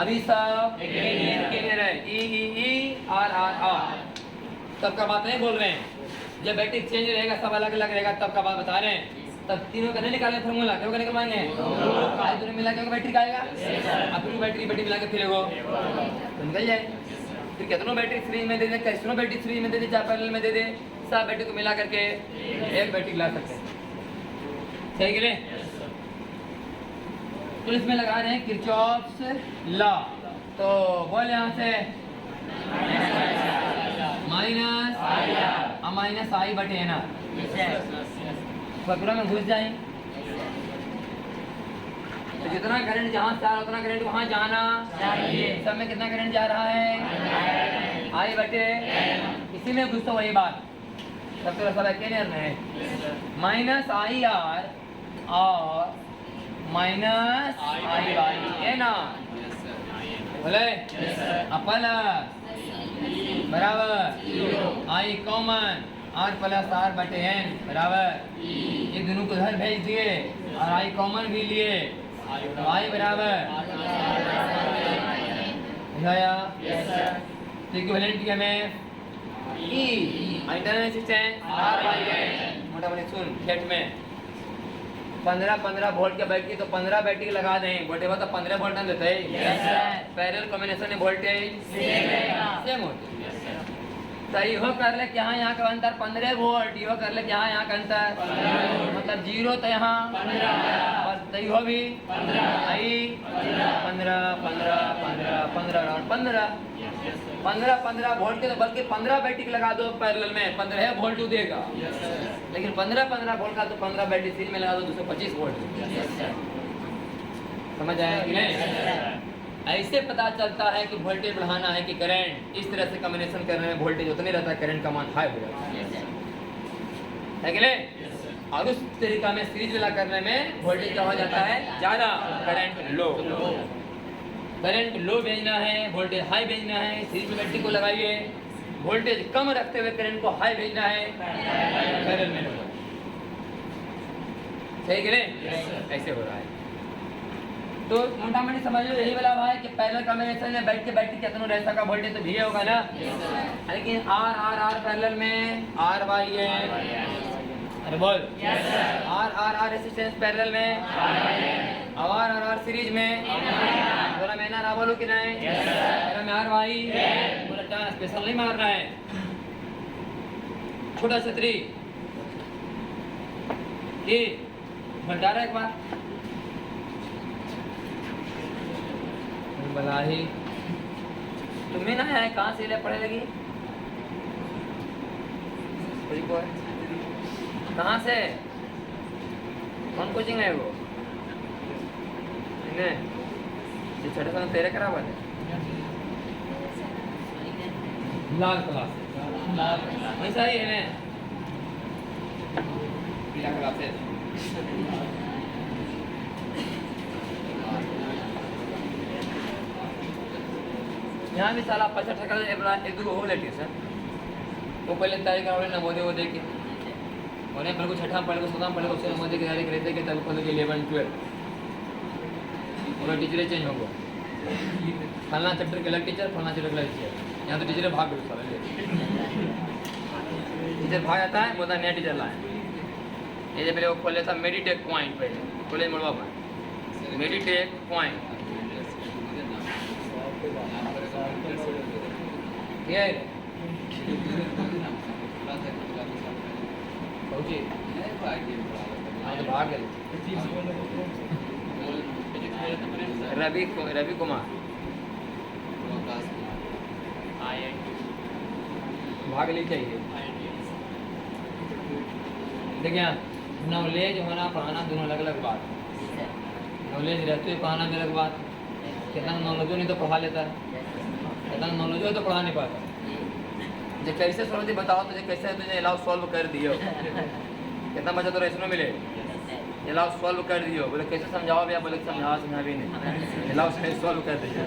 A: अभी सब एक नियर है। E R सबका बात नहीं बोल रहे हैं। जब बैटरी चेंज रहेगा सब अलग अलग रहेगा तब का बात बता रहे हैं। तब तीनों का नहीं निकालेंगे फॉर्मूला, क्यों निकलवाएंगे? दोनों मिला के बैटरी का आएगा। अब फिर बैटरी मिला के फिर एगो तो निकल जाए। फिर कितनों बैटरी फ्री में दे दे, कितनों बैटरी फ्री में दे दे, चाहे पैरेलल में दे दे, सब बैटरी को मिला करके एक बैटरी ला सकते हैं। सही कि नहीं? तो इसमें लगा रहे हैं किरचॉफ्स लॉ। तो बोल यहाँ से माइनस I/N फॉर्मूला में घुस जाए तो जितना करंट जहाँ से आ रहा उतना करंट वहाँ जाना चाहिए। सब में कितना करंट जा रहा है? I/N। इसी में घुस तो वही बात सब तो सब कैरियर में है। माइनस IR और माइनस I/N बोले अपन बराबर I कॉमन r+r/n बराबर ये दोनों को उधर भेज दिए और i कॉमन भी लिए तो i बराबर बुझाया तो इक्विवेलेंट की हमें E इंटरनल रेजिस्टेंस R/n मोटा-मोटी सुन खेत में 15 वोल्ट की बैटरी तो 15 बैटरी लगा दें वोल्टेज तो 15 वोल्ट ना देते हैं पैरेलल कॉम्बिनेशन में वोल्टेज सेम होते तो यो कर ले यहाँ का अंतर 15 वोल्ट यो कर ले यहाँ का अंतर मतलब 0 तो यहाँ और यो भी 15 वोल्ट के तो बल्कि 15 बैटरी लगा दो पैरेलल में 15 वोल्ट देगा लेकिन 15 वोल्ट का तो 15 बैटरी सीरीज में लगा दो 225 वोल्ट समझ आया कि नहीं ऐसे पता चलता है कि वोल्टेज बढ़ाना है कि करंट इस तरह से कॉम्बिनेशन करने में वोल्टेज उतने रहता है करंट का मान हाई हो जाता है कि नहीं और उस तरीका में सीरीज वाला करने में वोल्टेज क्या हो जाता है ज्यादा करंट लो करंट लो भेजना है वोल्टेज हाई भेजना है सीरीज में बैटरी को लगाइए वोल्टेज कम रखते हुए करंट को हाई भेजना है पैरेलल में सही कि नहीं ऐसे हो रहा है तो मोटा मोटी समझ लो यही वाला है कि पैरेलल कॉम्बिनेशन में बैठ के बैटरी कितना रहता का वोल्टेज तो भी होगा ना लेकिन R पैरेलल में R/n अरे बोल R रेजिस्टेंस पैरेलल में और R सीरीज में बोला मैं ना बोलूं कि नहीं मेरा में R/y बोला स्पेशल नहीं मारना है छोटा छतरी ये बता रहा एक बार बला ही तुम्हें ना है कहाँ से ले पढ़े लगी कहाँ से कौन कोचिंग है वो ये छठे साल तेरे करा हुआ है लाल क्लास ऐसा ही है पीला क्लास है यहाँ भी साला 65 टका एक दो हो लेती है सर वो पहले तैयारी करा नवोदय वो दे के और पहले को छठा पहले को सताम पहले को उससे नवोदय की तैयारी करते कि तब पहले 11 12 और टीचरें चेंज हो गए फलना चैप्टर के अलग टीचर फलना चैप्टर के अलग टीचर यहाँ तो टीचरें भाग गए सारे टीचर भाग जाता है बोलता नया टीचर लाए ये पहले वो खोल लेता मेडिटेक पॉइंट पहले कॉलेज मोड़वा पर मेडिटेक पॉइंट ये पहुंची तो भाग गए रवि कुमार भाग ली चाहिए देखिए नॉलेज होना पढ़ाना दोनों अलग अलग बात नॉलेज रहते हुए पढ़ाना भी अलग बात कितना नॉलेज हो नहीं तो पढ़ा लेता है कितना नॉलेज हो तो पढ़ा नहीं पाता जब कैसे सॉल्व बताओ तुझे कैसे तुझे अलाउ सॉल्व कर दियो कितना बचा तो रेशनो मिले अलाउ सॉल्व कर दियो बोले कैसे समझाओ भैया बोले समझा भी नहीं अलाउ सॉल्व कर दियो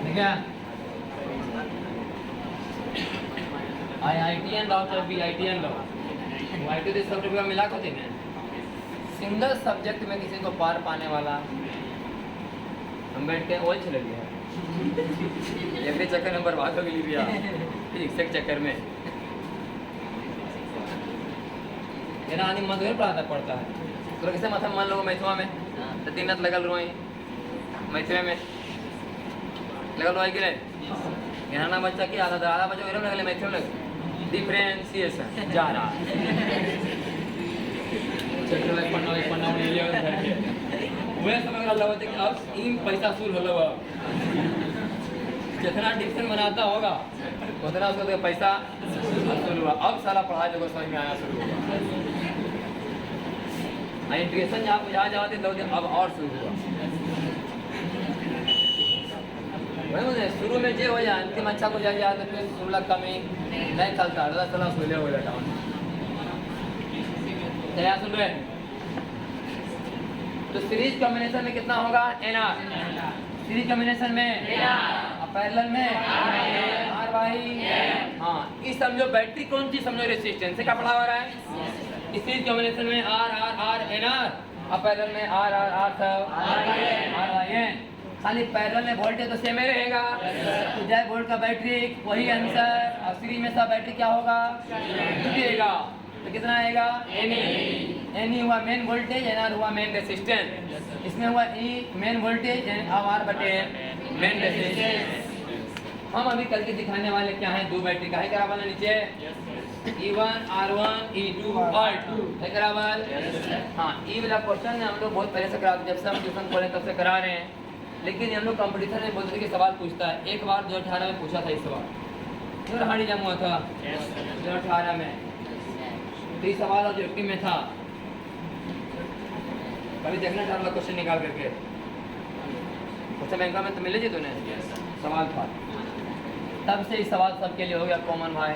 A: देखिए IITN लॉ और BITN लॉ IIT के सब्जेक्ट में मिला को देना सिंगल सब्जेक्ट में किसी को पार पाने वाला हम बैठ के ओल चले गया एक चक्कर नंबर भाग के लिए भी ठीक एक चक्कर में मेरा आदमी मधुर पढ़ता है तो कैसे माथा मान लो मैथवा में तो 3 रात लगल रोई मैथवे में लगल रोई कि नहीं यहाँ ना बच्चा की आधा बच्चा वही लगल मैथवे में लगे डिफरेंशिएशन जा रहा चक्कर एक पन्ना उन्हें लिया घर के वह समझ रहा होता कि अब इन पैसा शुरू हो लगा जितना डिफरेंस बनाता होगा उतना उसका पैसा शुरू हुआ अब सारा पढ़ाई लोगों समझ में आना शुरू हुआ इंटीग्रेशन जहाँ बुझा जाते तो अब और शुरू हुआ वही शुरू में जो हो जाए अंतिम अच्छा को जाए तो फिर शुरू कमी नहीं चलता अल्लाह सलाह सुले हो जाता क्या सुन रहे तो सीरीज कॉम्बिनेशन में कितना होगा? NR। सीरीज कॉम्बिनेशन में और पैरेलल में R बाई। हाँ, इस समझो बैटरी कौन सी समझो रेजिस्टेंस से का पढ़ा हो रहा है। इस सीरीज कॉम्बिनेशन में R NR और पैरेलल में R सब R बाई। खाली पैरेलल में वोल्टेज तो सेम ही रहेगा। तो जय वोल्ट का बैटरी वही आंसर, और सीरीज में सब बैटरी क्या होगा? जुड़ेगा। तो कितना आएगा? NE हुआ मेन वोल्टेज, NR हुआ मेन रेसिस्टेंस। इसमें हुआ E मेन वोल्टेज और R बटे मेन रेसिस्टेंस। हम अभी करके दिखाने वाले क्या है, दो बैटरी का है बराबर नीचे E1 R1 E2 R2 है बराबर। हाँ, E वाला क्वेश्चन हम लोग बहुत पहले से करा, जब से हम ट्यूशन खोले तब से करा रहे हैं, लेकिन हम लोग कंपटीशन में बोलते थे कि सवाल पूछता है। एक बार 2018 में पूछा था इस सवाल, जो हाड़ी जम हुआ था 2018 में, तो ये सवाल ऑब्जेक्टिव में था। कभी देखना था क्वेश्चन निकाल करके, क्वेश्चन बैंक में तो मिले जी तूने सवाल था, तब से इस सवाल सबके लिए हो गया कॉमन भाई।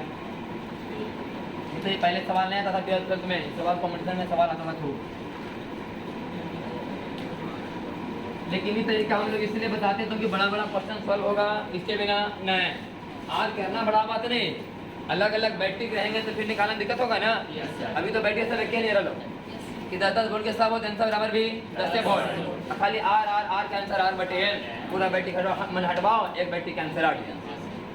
A: तो ये पहले सवाल नहीं आता था 12th में, सवाल कॉम्पिटिशन में सवाल आता था खूब। लेकिन ये तरीका हम लोग इसलिए बताते हैं कि बड़ा बड़ा क्वेश्चन सॉल्व होगा, इसके बिना नहीं। आज करना बड़ा बात नहीं, अलग अलग बैटरी रहेंगे तो फिर निकालना दिक्कत होगा ना। अभी तो बैटरी से रखे नहीं रहो कि 10 वोल्ट के साथ आंसर बराबर भी 10 वोल्ट, खाली R का आंसर R बटे L, पूरा बैटरी मन हटवाओ, एक बैटरी का आंसर आ गया।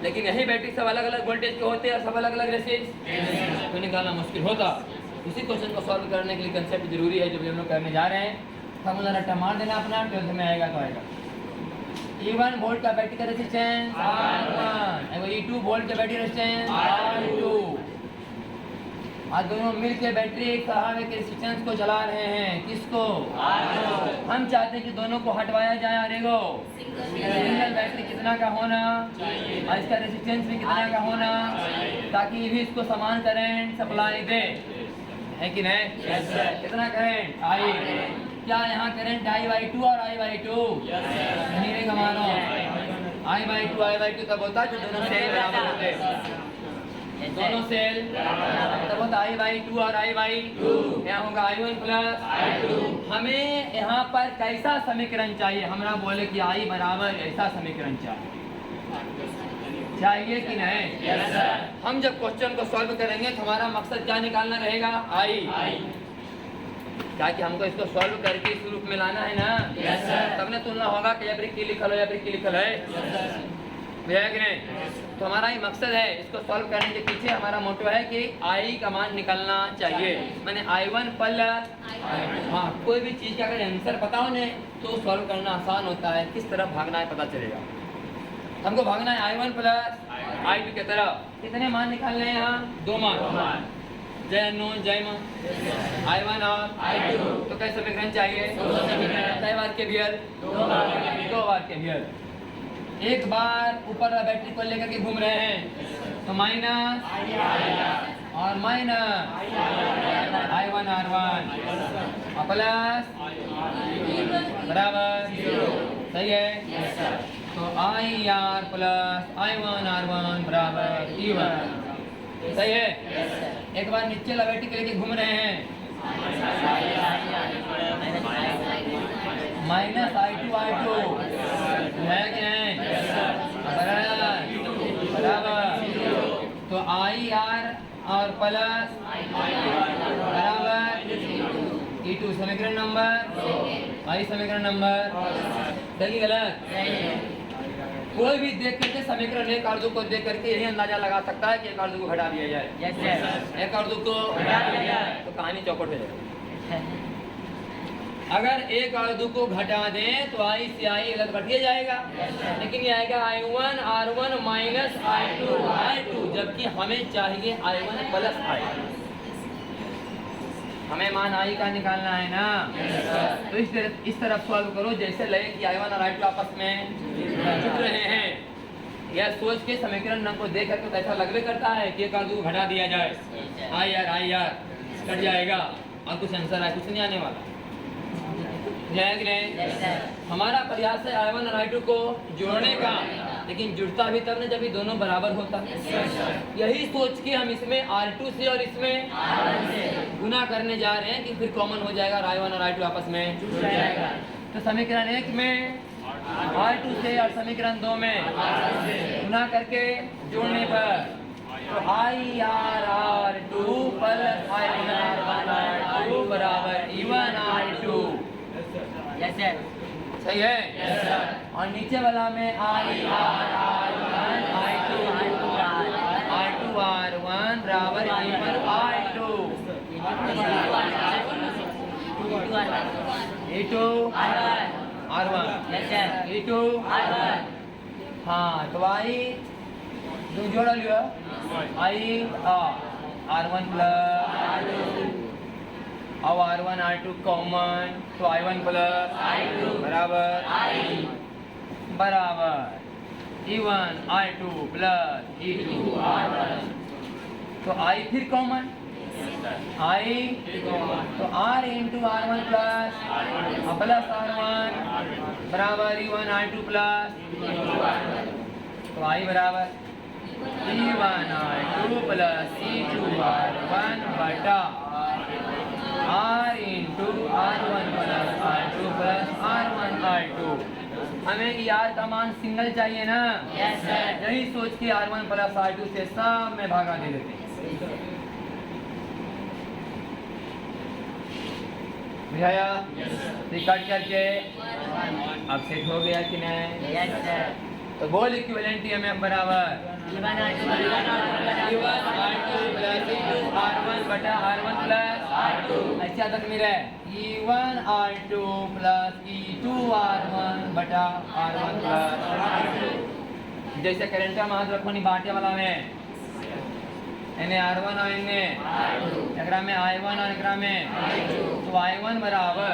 A: लेकिन यही बैटरी सब अलग अलग वोल्टेज के होते हैं, सब अलग अलग रेसिस्टेंस, तो निकालना मुश्किल होता। इसी क्वेश्चन को सॉल्व करने के लिए कंसेप्ट जरूरी है, जो भी हम लोग करने जा रहे हैं। फॉर्मूला रट्टा मार देना अपना, 12th में आएगा तो आएगा। E1 वोल्ट का बैटरी का रेजिस्टेंस R1, E2 वोल्ट का बैटरी रेजिस्टेंस R2, और दोनों मिलकर बैटरी एक सहारे के रेजिस्टेंस को चला रहे हैं। किसको? हम चाहते हैं कि दोनों को हटवाया जाए, और एगो सिंगल बैटरी कितना का होना और इसका रेजिस्टेंस भी कितना का होना, ताकि ये भी इसको समान करंट सप्लाई दे, है कि नहीं? कितना करंट? I। क्या यहाँ करंट I/2 और I/2 नहीं रहेगा? मानो I/2 तब होता है जो दोनों सेल बराबर होते हैं, दोनों सेल तब होता I/2 और I/2। यहाँ होगा I1 प्लस I2। हमें यहाँ पर कैसा समीकरण चाहिए? हमरा बोले कि I बराबर ऐसा समीकरण चाहिए कि नहीं? हम जब क्वेश्चन को सॉल्व करेंगे तो हमारा मकसद क्या निकालना रहेगा? I। क्या कि हमको इसको सॉल्व करके इस रूप में लाना है ना। तब ने तुलना होगा कि या की लिखल हो या की लिखल है, भैया कि नहीं? तो हमारा ये मकसद है, इसको सॉल्व करने के पीछे हमारा मोटो है कि I का मान निकालना चाहिए, मैंने I1 प्लस। हाँ, कोई भी चीज़ का अगर आंसर पता हो नहीं तो सॉल्व करना आसान होता है, किस तरफ भागना है पता चलेगा। हमको भागना है I1 प्लस I2 की तरफ। कितने मान निकालने हैं? यहाँ 2 मान, जय अननोन जय मान, I1 और I2। तो कैसे समीकरण चाहिए? कई बार के बियर? 2 बार के बियर। एक बार ऊपर बैटरी को लेकर के घूम रहे हैं तो माइनस और माइनस I1 R1 और प्लस बराबर, सही है? तो IR प्लस I1 R1 बराबर E1, सही है? एक बार नीचे बैटरी के लेके घूम रहे हैं, माइनस I2 है कि नहीं? बराबर। तो IR और प्लस बराबर E2 समीकरण नंबर, I समीकरण नंबर, सही गलत? कोई भी देख करके समीकरण एक अर्धु को देख करके यही अंदाजा लगा सकता है कि एक अर्धु को घटा दिया जाए। एक अर्धु को घटा दिया जाए तो कहानी चौपट हो जाएगी। अगर एक अर्धु को घटा दें तो I से I अलग घटिए जाएगा, लेकिन ये आएगा I1 R1 माइनस I2, जबकि हमें चाहिए I1 प्लस I। हमें मान I का निकालना है ना। तो इस तरफ सॉल्व करो जैसे लगे कि I1 और I2 आपस में जुड़ रहे हैं। यह सोच के समीकरण नंबर को देख करके तो ऐसा लगवे करता है कि एक अर्धु को घटा दिया जाए, I कट जाएगा और कुछ आंसर है, कुछ नहीं आने वाला। हमारा प्रयास है I1 और I2 को जोड़ने का, लेकिन जुड़ता भी तब ना जब ये दोनों बराबर होता। यही सोच के हम इसमें R2 से और इसमें गुना करने जा रहे हैं कि फिर कॉमन हो जाएगा, I1 और I2 आपस में जुड़ जाएगा। तो समीकरण 1 में R2 से और समीकरण 2 में गुना करके जोड़ने पर तो IR2 प्लस I1R2 बराबर E1 R2। सही है? और नीचे वाला में IR1 I2 R1 बराबर E1 R2 E2 R1 E2 हाँ, तो आई जोड़ा लिया R1 प्लस अब R1 R2 कॉमन तो I1 प्लस बराबर E1 R2 plus E2 R1। तो I फिर कॉमन I तो R into R1 plus R1 बराबर E1 R2 प्लस तो I बराबर E1 R2 plus E2 R1 बटा R into R1 plus R2 plus R1 R2। हमें यार का मान सिंगल चाहिए ना? Yes sir. यही सोच के R1 प्लस R2 से सब में भागा दे देते हैं। बुझाया? कट करके अब सेट हो गया कि नहीं? Yes sir. तो बोल इक्विवेलेंट EMF बराबर E1 R2 plus E2 R1 बटा R1 प्लस R2। ऐसे तक मेरा E1 R2 plus E2 R1 बटा R1 प्लस R2। जैसे करंट में हाथ रखो नहीं बांटे वाला में इन्हें R1 और इन्हें एकरा में I1 और एकरा में तो I1 बराबर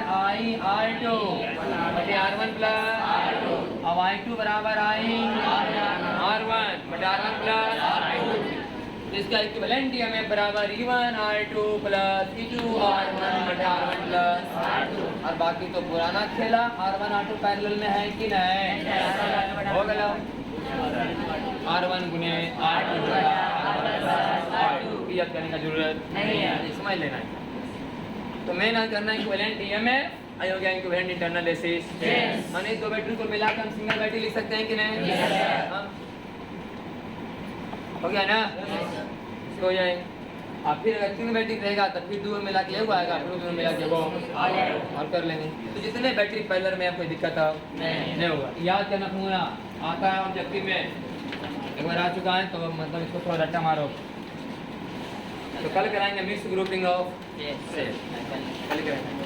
A: I R2 बटे R1 प्लस अब I2 बराबर R1 बटे R1 प्लस इसका इक्विवेलेंट EMF बराबर E1 R2 plus E2 R1 बटे R1 प्लस और बाकी तो पुराना खेला R1 R2 पैरेलल में है कि नहीं? हो गया R1 गुने R2 याद करने का जरूरत नहीं है, समझ लेना है। तो मेन करना है इक्विवेलेंट EMF आई हो गया इक्विवेलेंट इंटरनल रेसिस। यानी दो बैटरी को मिलाकर हम सिंगल बैटरी लिख सकते हैं कि नहीं? हो गया ना? इसको हो जाए और फिर अगर तीन बैटरी रहेगा तो फिर दो मिला के वो आएगा, फिर दो मिला के वो और कर लेंगे। तो जितने बैटरी पैरेलल में कोई दिक्कत नहीं होगा। याद करना फॉर्मूला आता है ऑब्जेक्टिव में एक बार आ चुका है तो मतलब इसको थोड़ा रट्टा मारो। तो कल कराएंगे मिक्स ग्रुपिंग ऑफ सेल, कल कराएंगे।